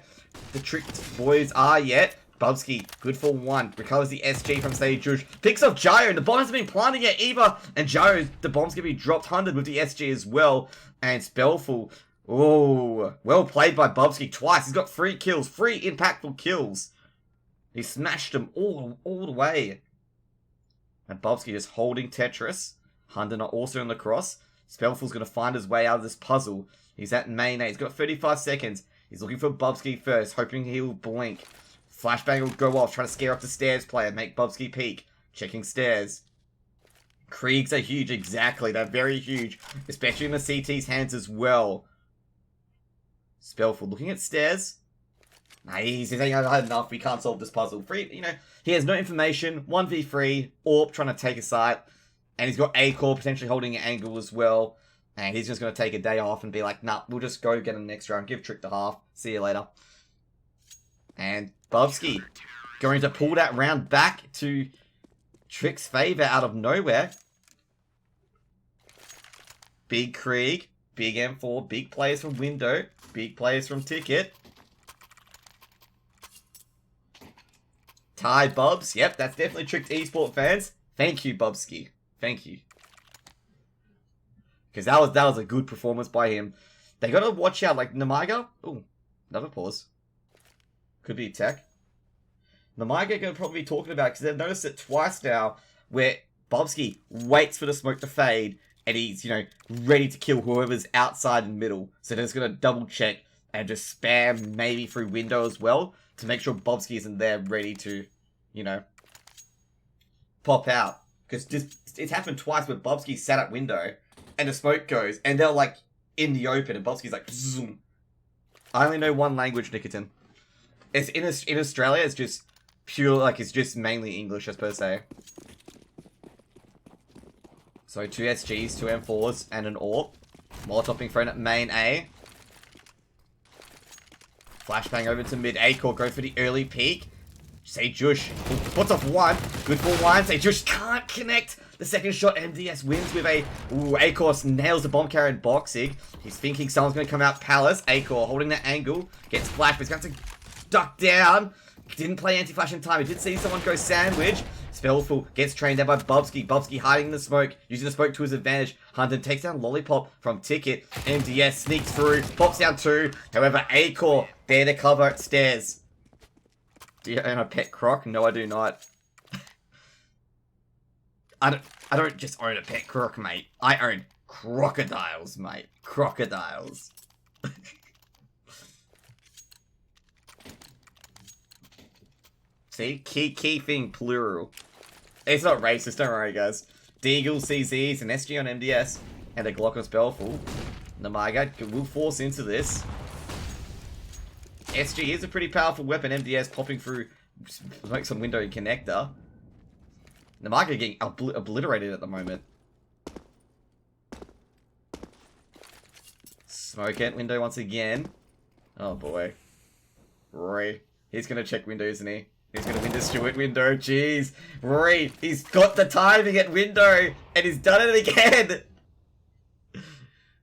the Trick boys are yet. Bubsky, good for 1. Recovers the SG from Jush. Picks off Gyro. And the bomb hasn't been planted yet either. And Gyro, the bomb's going to be dropped 100 with the SG as well. And Spellful. Oh, well played by Bubsky twice. He's got 3 kills. 3 impactful kills. He smashed them all the way. And Bubsky just holding Tetris. Hunden are also in the cross. Spellful's going to find his way out of this puzzle. He's at main A. He's got 35 seconds. He's looking for Bubsky first, hoping he'll blink. Flashbang will go off, trying to scare up the stairs player, make Bubsky peek. Checking stairs. Kriegs are huge, exactly. They're very huge. Especially in the CT's hands as well. Spellful looking at stairs. Nah, he's saying, I've had enough, we can't solve this puzzle. He has no information, 1v3, AWP trying to take a site, and he's got A-Core potentially holding an angle as well, and he's just going to take a day off and be like, nah, we'll just go get him next round, give Trick the half, see you later. And Bubsky going to pull that round back to Trick's favour out of nowhere. Big Krieg, big M4, big players from Window, big players from Ticket. Ty Bubs, yep, that's definitely tricked esport fans. Thank you, Bubsky. Thank you. Because that was a good performance by him. They gotta watch out, like Nemiga. Ooh, another pause. Could be tech. Nemiga gonna probably be talking about, because they've noticed it twice now, where Bubsky waits for the smoke to fade, and he's, ready to kill whoever's outside and middle. So they're just gonna double check and just spam maybe through window as well, to make sure Bubsky isn't there ready to, pop out. Because it's happened twice where Bubsky sat at window and the smoke goes and they're like in the open and Bubsky's like zoom. I only know one language, Nikitin. It's in Australia, it's just pure, it's just mainly English as per se. So 2 SGs, 2 M4s, and an AWP. Molotov being thrown at main A. Flashbang over to mid A-Core, go for the early peek. Jush puts off 1, good for 1. Jush can't connect. The second shot, MDS wins with a... Ooh, A-Core nails the bomb carrier in Boxig. He's thinking someone's going to come out Palace. A-Core holding that angle, gets flashed, but he's going to duck down. Didn't play anti-flash in time. He did see someone go sandwich. Spellful gets trained down by Bubsky. Bubsky hiding in the smoke, using the smoke to his advantage. Hunter takes down Lollipop from Ticket. MDS sneaks through, pops down 2. However, A-Core there to cover at stairs. Do you own a pet croc? No, I do not. I don't just own a pet croc, mate. I own crocodiles, mate. Crocodiles. See? Key thing, plural. It's not racist, don't worry, guys. Deagle, CZs, and SG on MDS, and a Glock on Spellful. Nemiga will force into this. SG is a pretty powerful weapon, MDS popping through smokes on window connector. Nemiga getting obliterated at the moment. Smoke at window once again. Oh boy. Roy. He's gonna check window, isn't he? He's going to win the Stewart window. Jeez. Roy, he's got the timing at window. And he's done it again.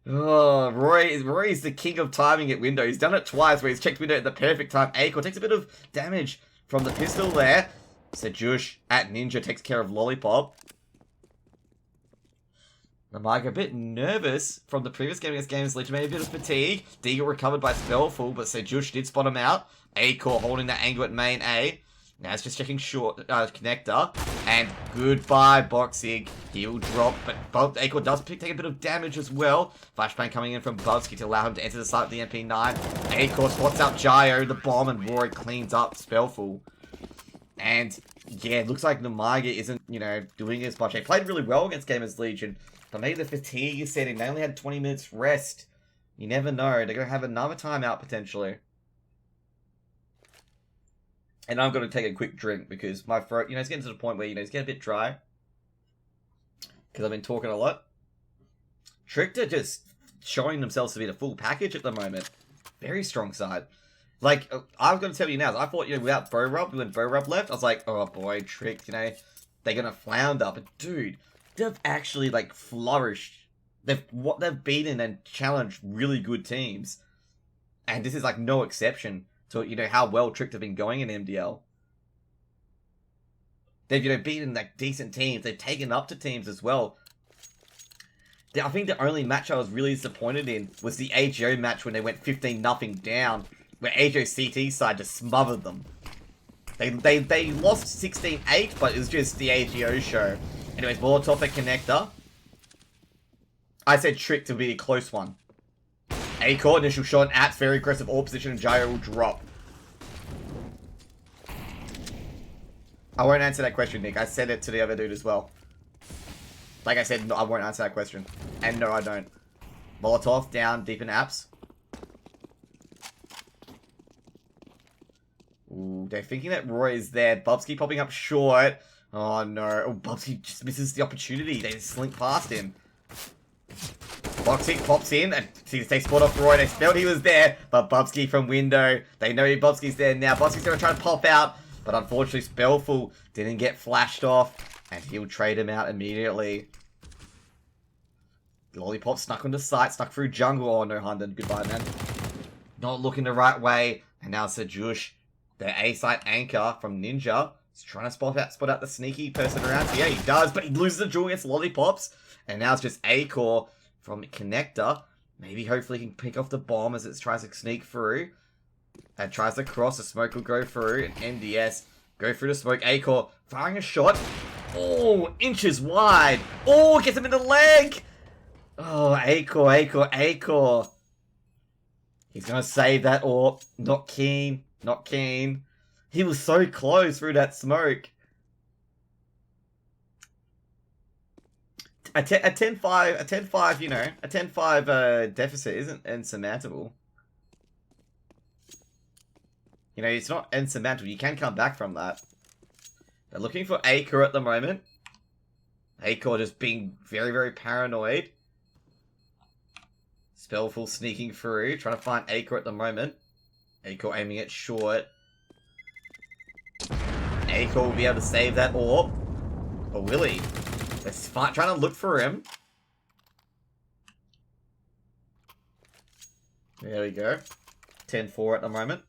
Oh, Roy's the king of timing at window. He's done it twice where he's checked window at the perfect time. A-Core takes a bit of damage from the pistol there. Jush at Ninja takes care of Lollipop. Nemiga a bit nervous from the previous game against Games Legion, maybe a bit of fatigue. Deagle recovered by Spellful, but Sejush did spot him out. A-Core holding that angle at main A. Now it's just checking short connector. And goodbye, Boxig. He'll drop, but A-Core does take a bit of damage as well. Flashbang coming in from Bubsky to allow him to enter the site with the MP9. A-Core spots out Gio, the bomb, and Roy cleans up Spellful. And yeah, it looks like Nemiga isn't, doing as much. They played really well against Gamers Legion, but maybe the fatigue is setting. They only had 20 minutes rest. You never know. They're going to have another timeout potentially. And I'm going to take a quick drink because my throat, it's getting to the point where, it's getting a bit dry. Because I've been talking a lot. Trickter just showing themselves to be the full package at the moment. Very strong side. Like, I was going to tell you now, I thought, without Bow Rub, when Bow Rub left, I was like, oh boy, Tricked, they're going to flounder. But dude, they've actually, flourished. They've beaten and challenged really good teams. And this is, no exception to, how well Tricked have been going in MDL. They've, beaten, decent teams. They've taken up to teams as well. I think the only match I was really disappointed in was the AGO match when they went 15-0 down, where AGO CT side just smothered them. They lost 16-8, but it was just the AGO show. Anyways, Molotov at connector. I said Trick to be a close one. A-Core, initial shot, Apps, very aggressive all position, and Gyro will drop. I won't answer that question, Nick. I said it to the other dude as well. Like I said, no, I won't answer that question. And no, I don't. Molotov down deep in Apps. Ooh, they're thinking that Roy is there. Bubsky popping up short. Oh no. Oh, Bubsky just misses the opportunity. They just slink past him. Boxic pops in and they spot off Roy. They felt he was there, but Bubsky from window. They know Bubsky's there now. Bubsky's going to try to pop out, but unfortunately Spellful didn't get flashed off, and he'll trade him out immediately. Lollipop snuck onto site, snuck through jungle. Oh no, Hunden. Goodbye, man. Not looking the right way, and now Sejush, their A-site anchor from Ninja, is trying to spot out the sneaky person around. Yeah, he does, but he loses the duel against Lollipops, and now it's just A-Core from connector. Maybe hopefully he can pick off the bomb as it tries to sneak through. And tries to cross. The smoke will go through. And NDS go through the smoke. A-Core firing a shot. Oh, inches wide. Oh, gets him in the leg. Oh, A-Core, A-Core, A-Core. He's going to save that orb. Not keen. Not keen. He was so close through that smoke. A 10-5, a 10-5 deficit isn't insurmountable. It's not insurmountable. You can come back from that. They're looking for A-Core at the moment. A-Core just being very, very paranoid. Spellful sneaking through, trying to find A-Core at the moment. A-Core aiming it short. A-Core will be able to save that orb. Or will he? They're trying to look for him. There we go. 10-4 at the moment.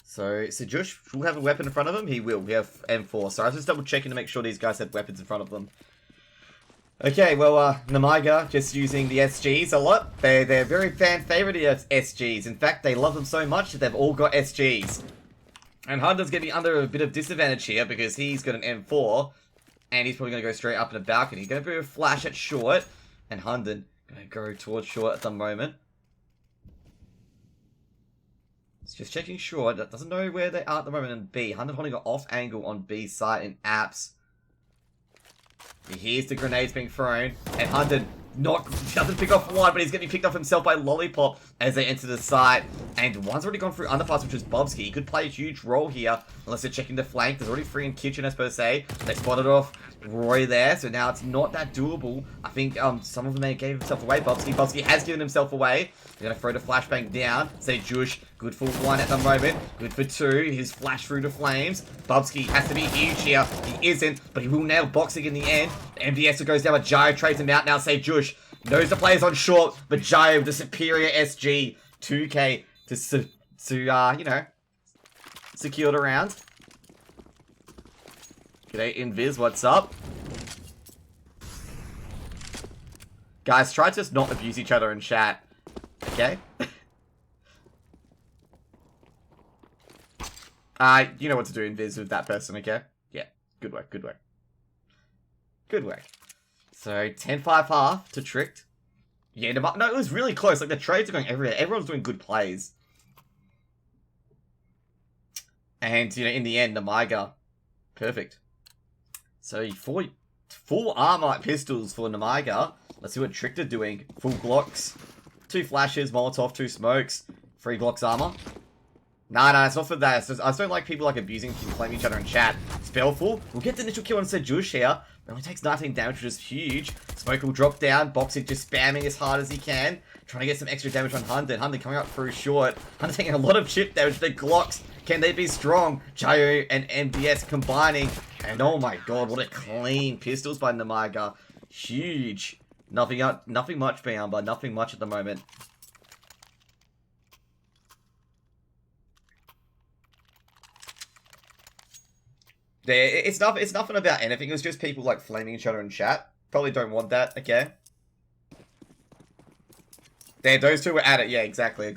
So, Sejush will have a weapon in front of him. He will. We have M4. So I was just double checking to make sure these guys had weapons in front of them. Okay, well, Nemiga just using the SGs a lot. They're very fan favorite of SGs. In fact, they love them so much that they've all got SGs. And Hunter's going to be under a bit of disadvantage here because he's got an M4. And he's probably going to go straight up in the balcony. Going to be a flash at short. And Hunden going to go towards short at the moment. It's just checking short. Doesn't know where they are at the moment in B. Hunden holding an off angle on B site in Apps. He hears the grenades being thrown, and Hunden doesn't pick off one, but he's getting picked off himself by Lollipop as they enter the site. And one's already gone through underpass, which is Bubsky. He could play a huge role here, unless they're checking the flank. There's already three in kitchen, as per se. They spotted off Roy there, so now it's not that doable. I think some of them may have gave himself away. Bubsky has given himself away. They're going to throw the flashbang down. Sejush, good for one at the moment. Good for two. He's flashed through the flames. Bubsky has to be huge here. He isn't, but he will nail Boxing in the end. MDS goes down, but Gyro trades him out. Now Sejush knows the player's on short, but Gyro with the superior SG. 2k to secure the round. G'day, Invis, what's up? Guys, try to just not abuse each other in chat. Okay? You know what to do, Invis, with that person, okay? Yeah, good work, good work. Good work. So, 10-5 half to Tricked. Yeah, no, it was really close. Like, the trades are going everywhere. Everyone's doing good plays. And, you know, in the end, Nemiga. Perfect. So, full Armite pistols for Nemiga. Let's see what Tricked are doing. Full Glocks. 2 flashes, Molotov, 2 smokes. 3 Glocks armor. Nah, it's not for that. It's just, I just don't like people like abusing and flaming each other in chat. Spellful. We'll get the initial kill on Sejush here. It only takes 19 damage, which is huge. Smoke will drop down. Boxing just spamming as hard as he can. Trying to get some extra damage on Hunden. Hunden coming up through short. Hunden taking a lot of chip damage. The Glocks. Can they be strong? Jayo and MDS combining. And oh my god, what a clean pistols by Nemiga. Huge. Nothing much for Amber. Nothing much at the moment. It's nothing about anything. It was just people like flaming each other in chat. Probably don't want that. Okay. There, those two were at it. Yeah, exactly.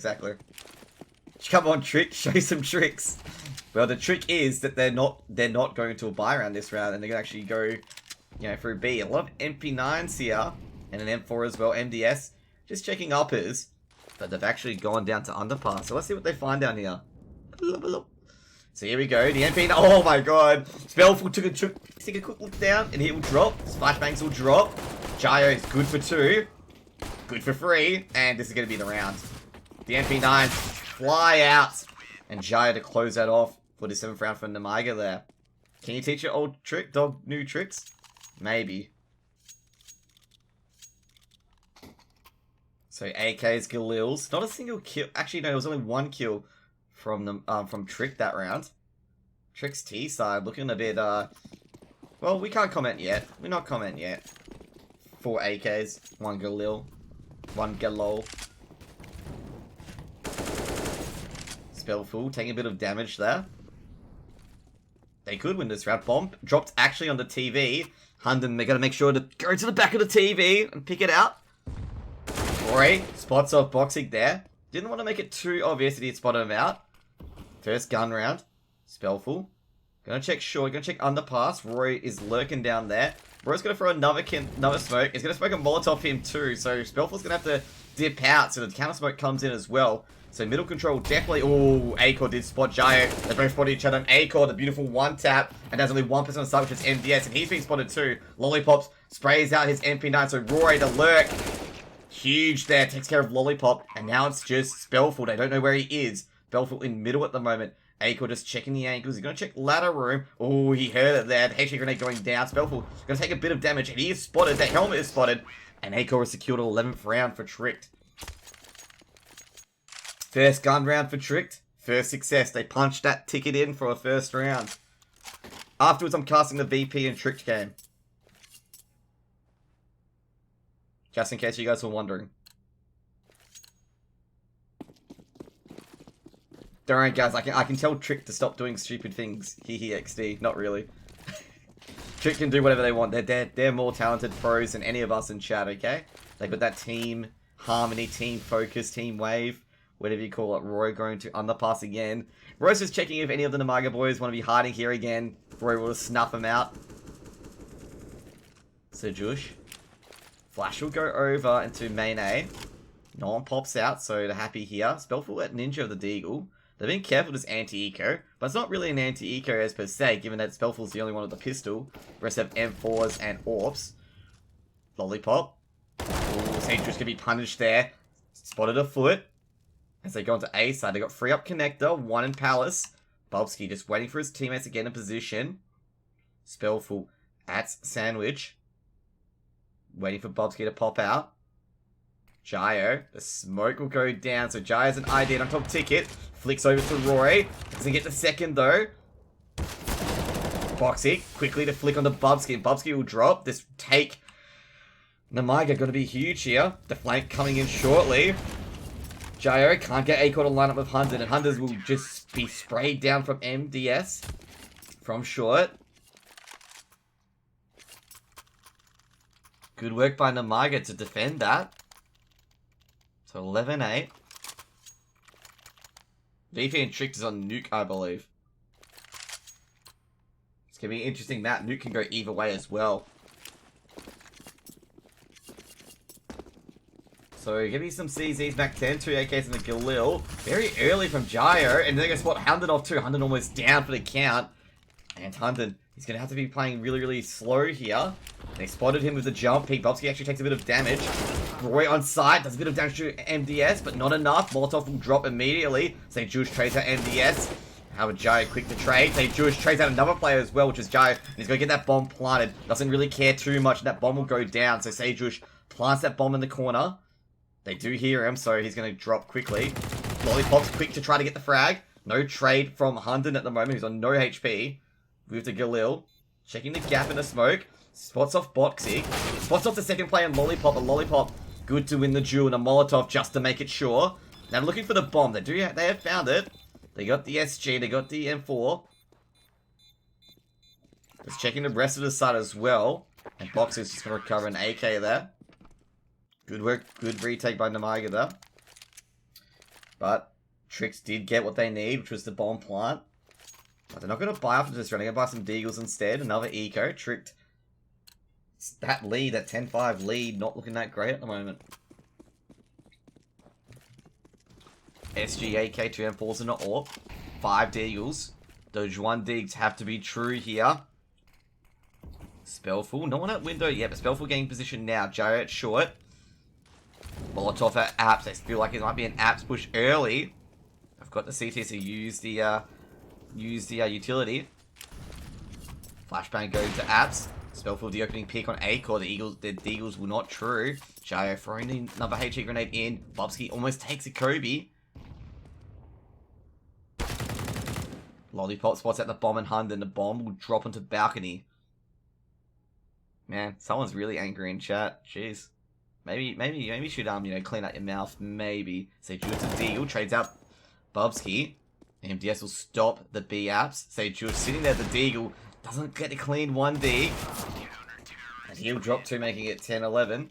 Come on, Trick. Show some tricks. Well, the trick is that they're not going to a buy round this round, and they're gonna actually go, you know, through B. A lot of MP9s here, and an M4 as well. MDS just checking uppers, but they've actually gone down to underpass. So let's see what they find down here. So here we go, the MP, oh my god. Spellful took a quick look down, and he will drop. Flashbangs will drop. Jayo is good for 2. Good for 3. And this is going to be the round. The MP9s fly out. And Jayo to close that off for the 7th round for Nemiga there. Can you teach your old dog new tricks? Maybe. So AK's Galil's. Not a single kill. Actually, no, there was only 1 kill from Trick that round. Trick's T side looking a bit, well, we can't comment yet. We're not commenting yet. 4 AKs, 1 Galil, 1 Galol. Spellful, taking a bit of damage there. They could win this round. Bomb dropped actually on the TV. Hunden, they gotta make sure to go to the back of the TV and pick it out. Rory spots off Boxing there. Didn't want to make it too obvious that he had spotted him out. First gun round. Spellful. Gonna check short. Gonna check underpass. Roy is lurking down there. Roy's gonna throw another smoke. He's gonna smoke a Molotov him too. So Spellful's gonna have to dip out so the counter smoke comes in as well. So middle control definitely. Oh, Acor did spot Jayo. They both spotted each other. And Acor, the beautiful one tap. And there's only 1% on side, which is MDS. And he's being spotted too. Lollipops sprays out his MP9. So Roy, the lurk. Huge there. Takes care of Lollipop. And now it's just Spellful. They don't know where he is. Spellful in middle at the moment. Acor just checking the ankles. He's going to check ladder room. Oh, he heard it there. The HE grenade going down. Spellful going to take a bit of damage. And he is spotted. The helmet is spotted. And Acor has secured 11th round for Tricked. First gun round for Tricked. First success. They punched that ticket in for a first round. Afterwards, I'm casting the VP and Tricked game. Just in case you guys were wondering. Don't worry, guys. I can tell Trick to stop doing stupid things. Hee XD. Not really. Trick can do whatever they want. They're more talented pros than any of us in chat. Okay. They got that team harmony, team focus, team wave, whatever you call it. Roy going to underpass again. Roy's just checking if any of the Nemiga boys want to be hiding here again. Roy will snuff them out. Sejush. Flash will go over into main A. No one pops out, so they're happy here. Spellful at Ninja of the Deagle. They've been careful with this anti-eco, but it's not really an anti-eco as per se, given that Spellful's the only one with the pistol. The rest have M4s and AWPs. Lollipop. Ooh, Sage's gonna be punished there. Spotted a foot. As they go into A side, they got 3 up connector, 1 in Palace. Bobsky just waiting for his teammates to get in position. Spellful at Sandwich. Waiting for Bobsky to pop out. Jayo, the smoke will go down, so Jayo's an ID on top ticket. Flicks over to Roy. Doesn't get the second though. Boxy, quickly to flick on the Bubsky. Bubsky will drop. This take. Nemiga gonna be huge here. The flank coming in shortly. Jayo can't get Acor to line up with Hunden, and Hunters will just be sprayed down from MDS. From short. Good work by Nemiga to defend that. So 11-8. VP and Tricked is on Nuke, I believe. It's going to be an interesting map. Nuke can go either way as well. So give me some CZs back 10, 2 AKs in the Galil. Very early from Gyro, and they're going to spot Hunden off too. Hunden almost down for the count. And Hunden, he's going to have to be playing really, really slow here. They spotted him with the jump peek. Bobsky actually takes a bit of damage. Roy on site, does a bit of damage to MDS, but not enough. Molotov will drop immediately. St. Jewish trades out MDS. How would Gyro quick to trade? St. Jewish trades out another player as well, which is Gyro. And he's going to get that bomb planted. Doesn't really care too much. That bomb will go down. So St. Jewish plants that bomb in the corner. They do hear him, so he's going to drop quickly. Lollipop's quick to try to get the frag. No trade from Hunden at the moment, who's on no HP. Move to Galil. Checking the gap in the smoke. Spots off Boxy. Spots off the second player in Lollipop. A Lollipop good to win the duel, and a Molotov just to make it sure. Now looking for the bomb. They have found it. They got the SG. They got the M4. Just checking the rest of the side as well. And Boxy's just going to recover an AK there. Good work, good retake by Nemiga there. But Tricks did get what they need, which was the bomb plant. But they're not going to buy after this round. They're going to buy some Deagles instead. Another Eco. Tricked. That lead, that 10-5 lead, not looking that great at the moment. SG, AK, 2 M4s and an AWP. 5 Deagles. Those 1 Deags have to be true here. Spellful. No one at window yet, but Spellful getting position now. Gyro at short. Molotov at apps. I feel like it might be an apps push early. I've got the CT, so use the utility. Flashbang going to apps. Spellful the opening pick on Acor. The Deagles will not true. Gyro throwing another HE grenade in. Bobsky almost takes a Kobe. Lollipop spots at the bomb and Hunden. The bomb will drop onto balcony. Man, someone's really angry in chat. Jeez. Maybe you should clean out your mouth. Maybe. Say Jules to Deagle, trades out Bubsky. MDS will stop the B apps. Say Jules sitting there, the Deagle doesn't get to clean 1D. And he'll drop 2, making it 10-11.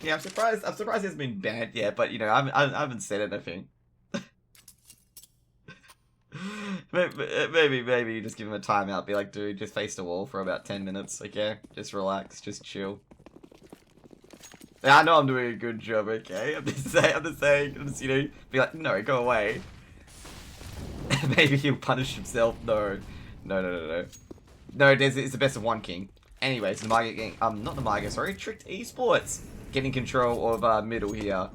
Yeah, I'm surprised it hasn't been banned yet, but I haven't said anything. Maybe you just give him a timeout. Be like, dude, just face the wall for about 10 minutes, okay? Just relax, just chill. I know I'm doing a good job, okay? I'm just saying, be like, no, go away. Maybe he'll punish himself. No, it's the best of 1 king. Anyways, Nemiga getting, not Nemiga, sorry, Tricked Esports getting control of middle here.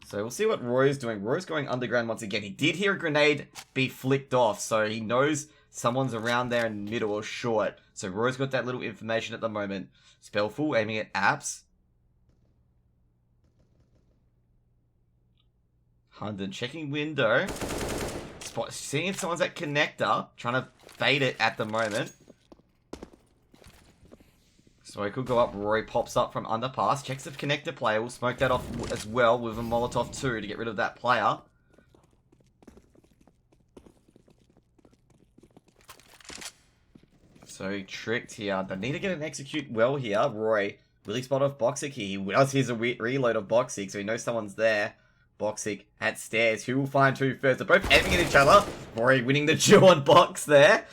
So we'll see what Roy's doing. Roy's going underground once again. He did hear a grenade be flicked off, so he knows someone's around there in middle or short. So Roy's got that little information at the moment. Spellful aiming at apps. Hunden checking window. Seeing if someone's at connector. Trying to fade it at the moment. Smoke will go up. Roy pops up from underpass. Checks the connector player. Will smoke that off as well with a Molotov 2 to get rid of that player. So Tricked here. They need to get an execute well here. Roy. Will he spot off Boxic here? He does hear a reload of Boxic, so he knows someone's there. Boxic at stairs. Who will find who first? They're both aiming at each other. Roy winning the duel on Box there.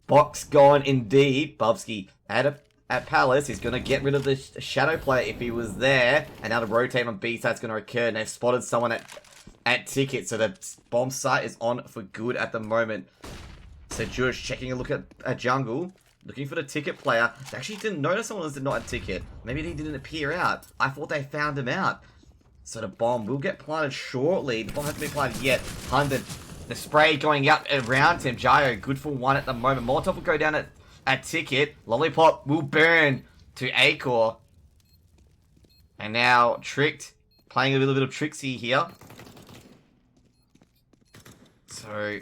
Box gone indeed. Bubsky at Palace. He's going to get rid of the shadow player if he was there. And now the rotate on B side's going to occur. And they've spotted someone at Ticket. So the bomb site is on for good at the moment. So Jewish checking a look at jungle. Looking for the Ticket player. They actually didn't notice someone was not at Ticket. Maybe he didn't appear out. I thought they found him out. So the bomb will get planted shortly. The bomb hasn't been planted yet. Hunden. The spray going out around him. Gyro, good for 1 at the moment. Molotov will go down at Ticket. Lollipop will burn to Acor. And now Tricked. Playing a little bit of tricksy here. So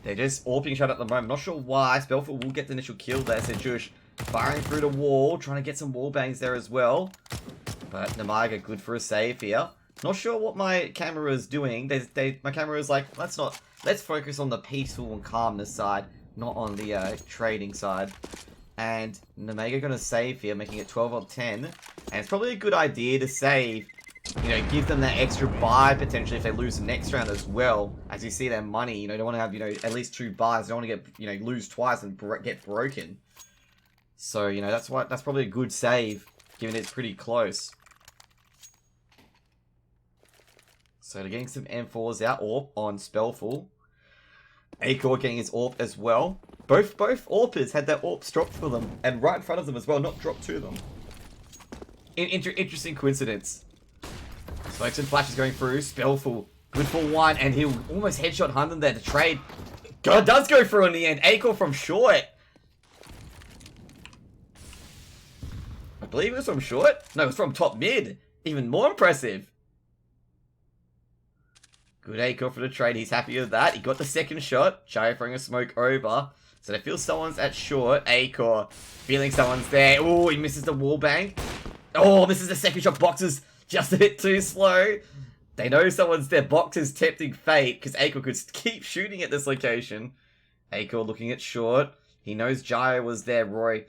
they're just AWPing each other at the moment. Not sure why. Spellful will get the initial kill there. So Jewish firing through the wall. Trying to get some wall bangs there as well. But Nemiga good for a save here. Not sure what my camera is doing. My camera is like, let's focus on the peaceful and calmness side, not on the trading side. And Nemiga gonna save here, making it 12 on 10. And it's probably a good idea to save. You know, give them that extra buy potentially if they lose the next round as well. As you see their money, you know, they want to have, you know, at least 2 buys. They don't want to get, you know, lose twice and get broken. So, you know, that's probably a good save, given it's pretty close. So they're getting some M4s out, AWP on Spellful. Acor getting his AWP as well. Both AWPers had their AWPs dropped for them, and right in front of them as well, not dropped to them. Interesting coincidence. Smokes and flashes going through. Spellful, good for 1, and he'll almost headshot hunt them there to trade. God does go through in the end. Acor from short. I believe it was from short. No, it was from top mid. Even more impressive. Good Acor for the trade. He's happy with that. He got the second shot. Chai throwing a smoke over. So they feel someone's at short. Acor feeling someone's there. Oh, he misses the wall bang. Oh, misses the second shot. Boxes just a bit too slow. They know someone's there. Boxes tempting fate because Acor could keep shooting at this location. Acor looking at short. He knows Gyro was there. Roy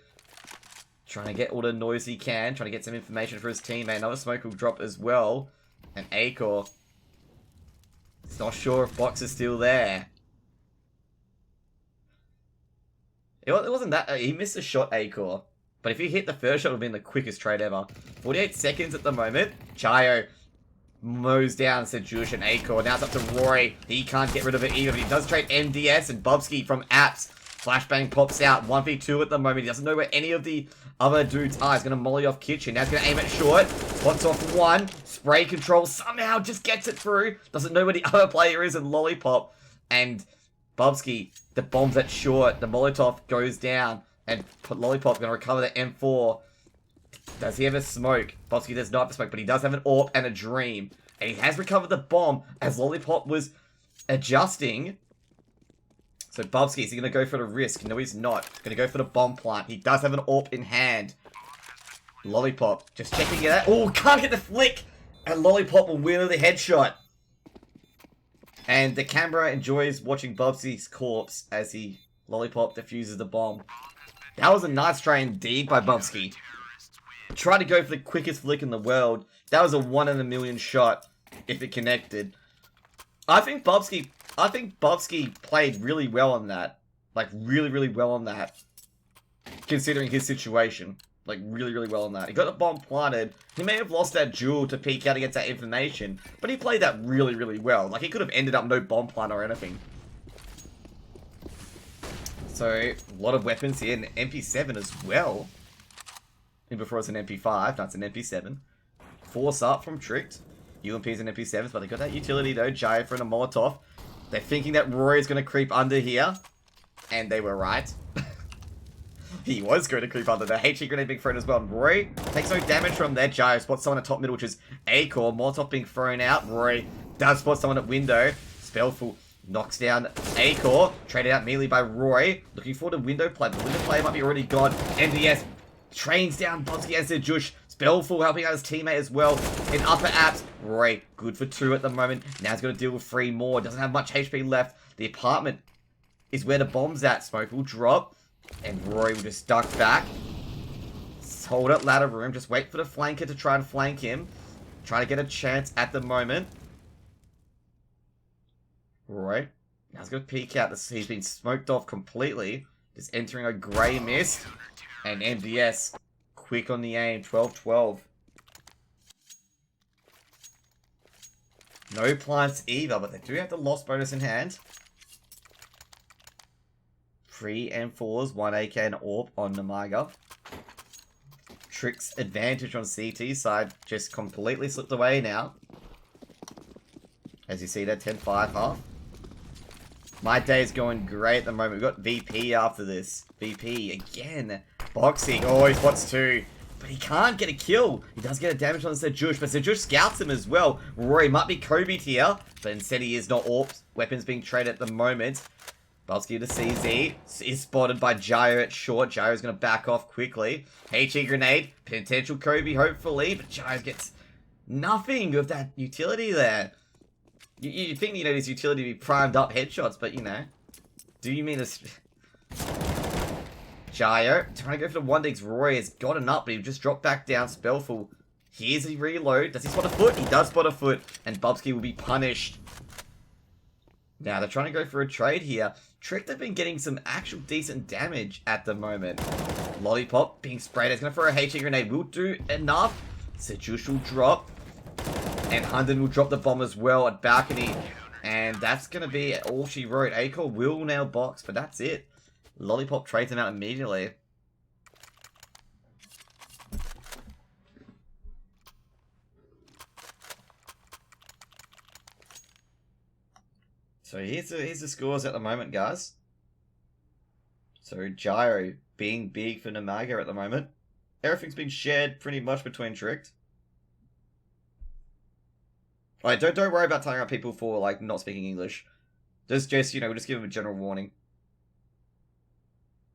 trying to get all the noise he can. Trying to get some information for his teammate. Another smoke will drop as well. And Acor is not sure if Box is still there. It wasn't that... he missed a shot, Acor. But if he hit the first shot, it would have been the quickest trade ever. 48 seconds at the moment. Chayo mows down Sejush and Acor. Now it's up to Roy. He can't get rid of it either, but he does trade MDS and Bubsky from Apps. Flashbang pops out. 1v2 at the moment. He doesn't know where any of the other dudes are. He's going to molly off Kitchen. Now he's going to aim at short. Pots off 1. Spray control. Somehow just gets it through. Doesn't know where the other player is in Lollipop. And Bubsky, the bomb's at short. The Molotov goes down. And Lollipop going to recover the M4. Does he have a smoke? Bubsky does not have a smoke, but he does have an AWP and a dream. And he has recovered the bomb as Lollipop was adjusting. So Bubsky, is he going to go for the risk? No, he's not. Going to go for the bomb plant. He does have an AWP in hand. Lollipop just checking it out. Oh, can't get the flick. And Lollipop will win with a headshot. And the camera enjoys watching Bubsky's corpse as Lollipop defuses the bomb. That was a nice try indeed by Bubsky. Tried to go for the quickest flick in the world. That was a 1 in a million shot if it connected. I think Bubsky played really well on that. Like, really, really well on that. Considering his situation. Like, really, really well on that. He got the bomb planted. He may have lost that duel to peek out against that information. But he played that really, really well. Like, he could have ended up no bomb plant or anything. So, a lot of weapons here. An MP7 as well. And before it's an MP5. Now it's an MP7. Force up from Tricked. UMP's an MP7s, but they got that utility though. Jaya for a Molotov. They're thinking that Roy is going to creep under here. And they were right. He was going to creep under there. HE grenade being thrown as well. And Roy takes no damage from there. Jaya spots someone at top middle, which is Acor. Molotov being thrown out. Roy does spot someone at window. Spellful knocks down Acor. Traded out melee by Roy. Looking for the window play. The window player might be already gone. MDS trains down Bobsky and Sejush. Spellful helping out his teammate as well. In upper apps, Roy, good for 2 at the moment. Now he's going to deal with 3 more. Doesn't have much HP left. The apartment is where the bomb's at. Smoke will drop. And Roy will just duck back. Hold up ladder room. Just wait for the flanker to try and flank him. Trying to get a chance at the moment. Roy. Now he's going to peek out. He's been smoked off completely. Just entering a grey mist. And MDS. Quick on the aim, 12-12. No plants either, but they do have the loss bonus in hand. 3 M4s, 1 AK and AWP on Nemiga. Trick's advantage on CT side just completely slipped away now. As you see that 10-5 half. My day is going great at the moment. We've got VP after this. VP again. Boxing. Oh, he spots 2. But he can't get a kill. He does get a damage on Sejush, but Sejush scouts him as well. Rory might be Kobe here, but instead he is not AWPs. Weapons being traded at the moment. Bubsky to CZ. Is spotted by Gyro at short. Gyro's going to back off quickly. HE grenade. Potential Kobe, hopefully. But Gyro gets Nothing of that utility there. You'd think, this utility to be primed up headshots, but, do you mean this? Gyro, trying to go for the 1-digs. Roy has gotten up, but he just dropped back down. Spellful. Here's a reload. Does he spot a foot? He does spot a foot, and Bubsky will be punished. Now, they're trying to go for a trade here. Trick, they've been getting some actual decent damage at the moment. Lollipop being sprayed. It's going to throw a HE grenade. Will do enough. Sejush will drop. And Hunden will drop the bomb as well at balcony. And that's going to be all she wrote. Acor will now box, but that's it. Lollipop trades him out immediately. So here's the scores at the moment, guys. So Gyro being big for Nemiga at the moment. Everything's been shared pretty much between Tricked. Alright, don't worry about telling out people for like not speaking English. Just we'll just give them a general warning.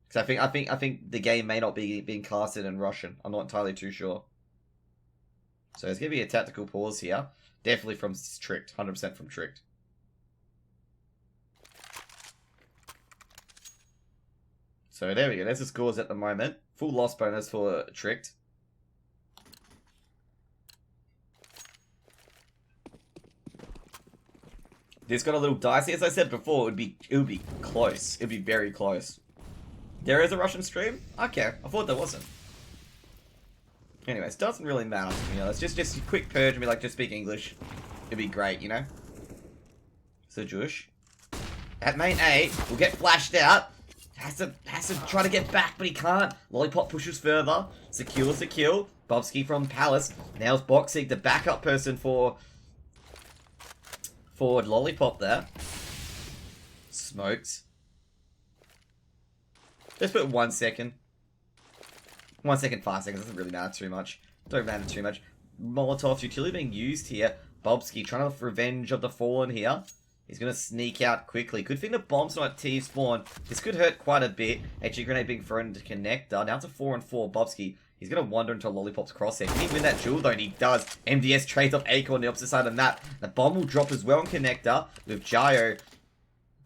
Because I think the game may not be being casted in Russian. I'm not entirely too sure. So there's gonna be a tactical pause here. Definitely from Tricked, 100% from Tricked. So there we go. There's the scores at the moment. Full loss bonus for Tricked. This got a little dicey. As I said before, it would be close. It'd be very close. There is a Russian stream? Okay, I thought there wasn't. Anyways, doesn't really matter to me. It's just a quick purge and be like, just speak English. It'd be great, So Jush. At main A, will get flashed out. Has to try to get back, but he can't. Lollipop pushes further. Secures the kill. Bobsky from Palace. Now's Boxing, the backup person for Lollipop there. Smoked. Just put 1 second. 1 second, 5 seconds. Doesn't really matter too much. Don't matter too much. Molotov's utility being used here. Bobsky trying to revenge of the Fallen here. He's going to sneak out quickly. Good thing the bomb's not at T-spawn. This could hurt quite a bit. HE grenade being thrown into connector. Now it's a 4-on-4. Bobsky. He's going to wander into Lollipop's crosshair. Can he win that duel though? And he does. MDS trades off Acor on the opposite side of the map. The bomb will drop as well in connector. With Gyro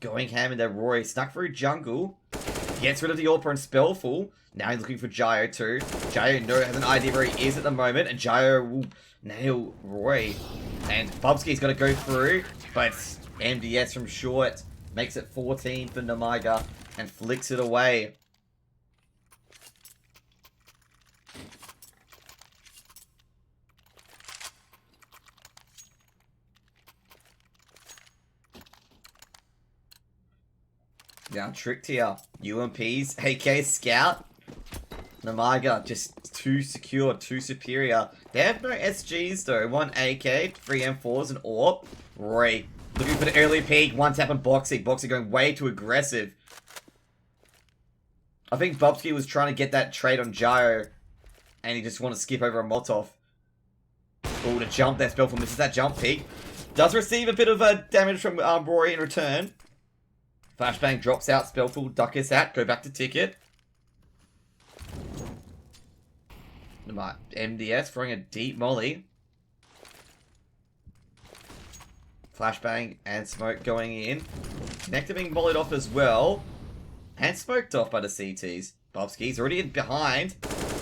going ham in there. Roy snuck through jungle. Gets rid of the Orpa and Spellful. Now he's looking for Gyro too. Gyro has an idea where he is at the moment. And Gyro will nail Roy. And Bubsky's got to go through. But MDS from short makes it 14 for Nemiga and flicks it away. Now Tricked here. UMPs, AK Scout. Nemiga just too secure, too superior. They have no SGs though. 1 AK, 3 M4s, and AWP. Roy looking for the early peak. 1 tap on Boxy. Boxy going way too aggressive. I think Bobsky was trying to get that trade on Gyro. And he just wanted to skip over a Molotov. Oh, the jump there. Spellful misses that jump peak. Does receive a bit of damage from Roy in return. Flashbang drops out. Spellful duck his hat. Go back to ticket. MDS throwing a deep molly. Flashbang and smoke going in. Connector being mollied off as well. And smoked off by the CTs. Bobsky's already in behind.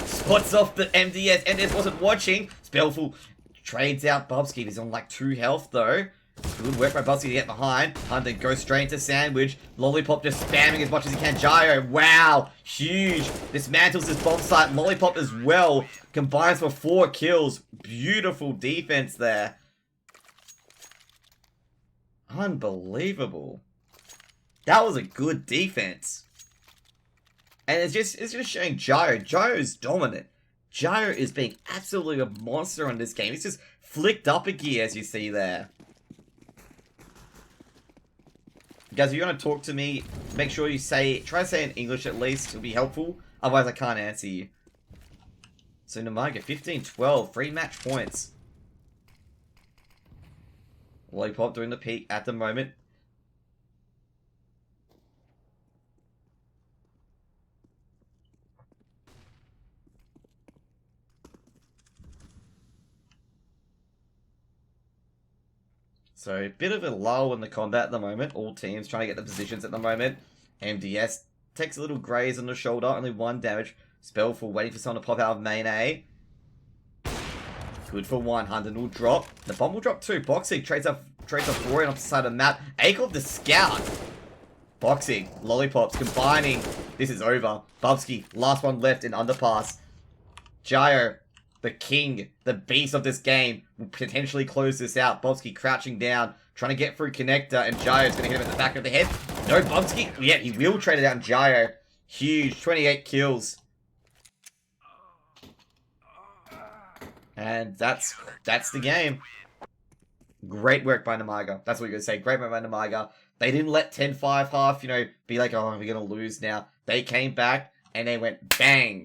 Spots off the MDS. MDS wasn't watching. Spellful trades out Bobsky. He's on like 2 health though. Good work by Bubsky to get behind. Hunter goes straight into Sandwich. Lollipop just spamming as much as he can. Gyro, wow, huge. Dismantles his bomb site. Lollipop as well. Combines for 4 kills. Beautiful defense there. Unbelievable. That was a good defense. And it's just showing Gyro. Gyro's dominant. Gyro is being absolutely a monster on this game. He's just flicked up a gear as you see there. Guys, if you want to talk to me, make sure you try to say in English at least. It'll be helpful. Otherwise, I can't answer you. So, Nemiga, 15-12. 3 match points. Lollipop doing the peak at the moment. So, a bit of a lull in the combat at the moment. All teams trying to get the positions at the moment. MDS takes a little graze on the shoulder, only 1 damage. Spellful waiting for someone to pop out of main A. Good for 100 will drop. The bomb will drop too. Boxing trades up Rory off the side of the map. Akov the scout. Boxing, lollipops, combining. This is over. Bubsky, last one left in underpass. Gio, the king, the beast of this game, will potentially close this out. Bobsky crouching down, trying to get through connector, and Gio's going to hit him in the back of the head. No, Bobsky, yeah, he will trade it out. Gio, huge, 28 kills. And that's the game. Great work by Nemiga. That's what you're going to say. Great work by Nemiga. They didn't let 10-5 half, be like, oh, we're going to lose now. They came back, and they went bang.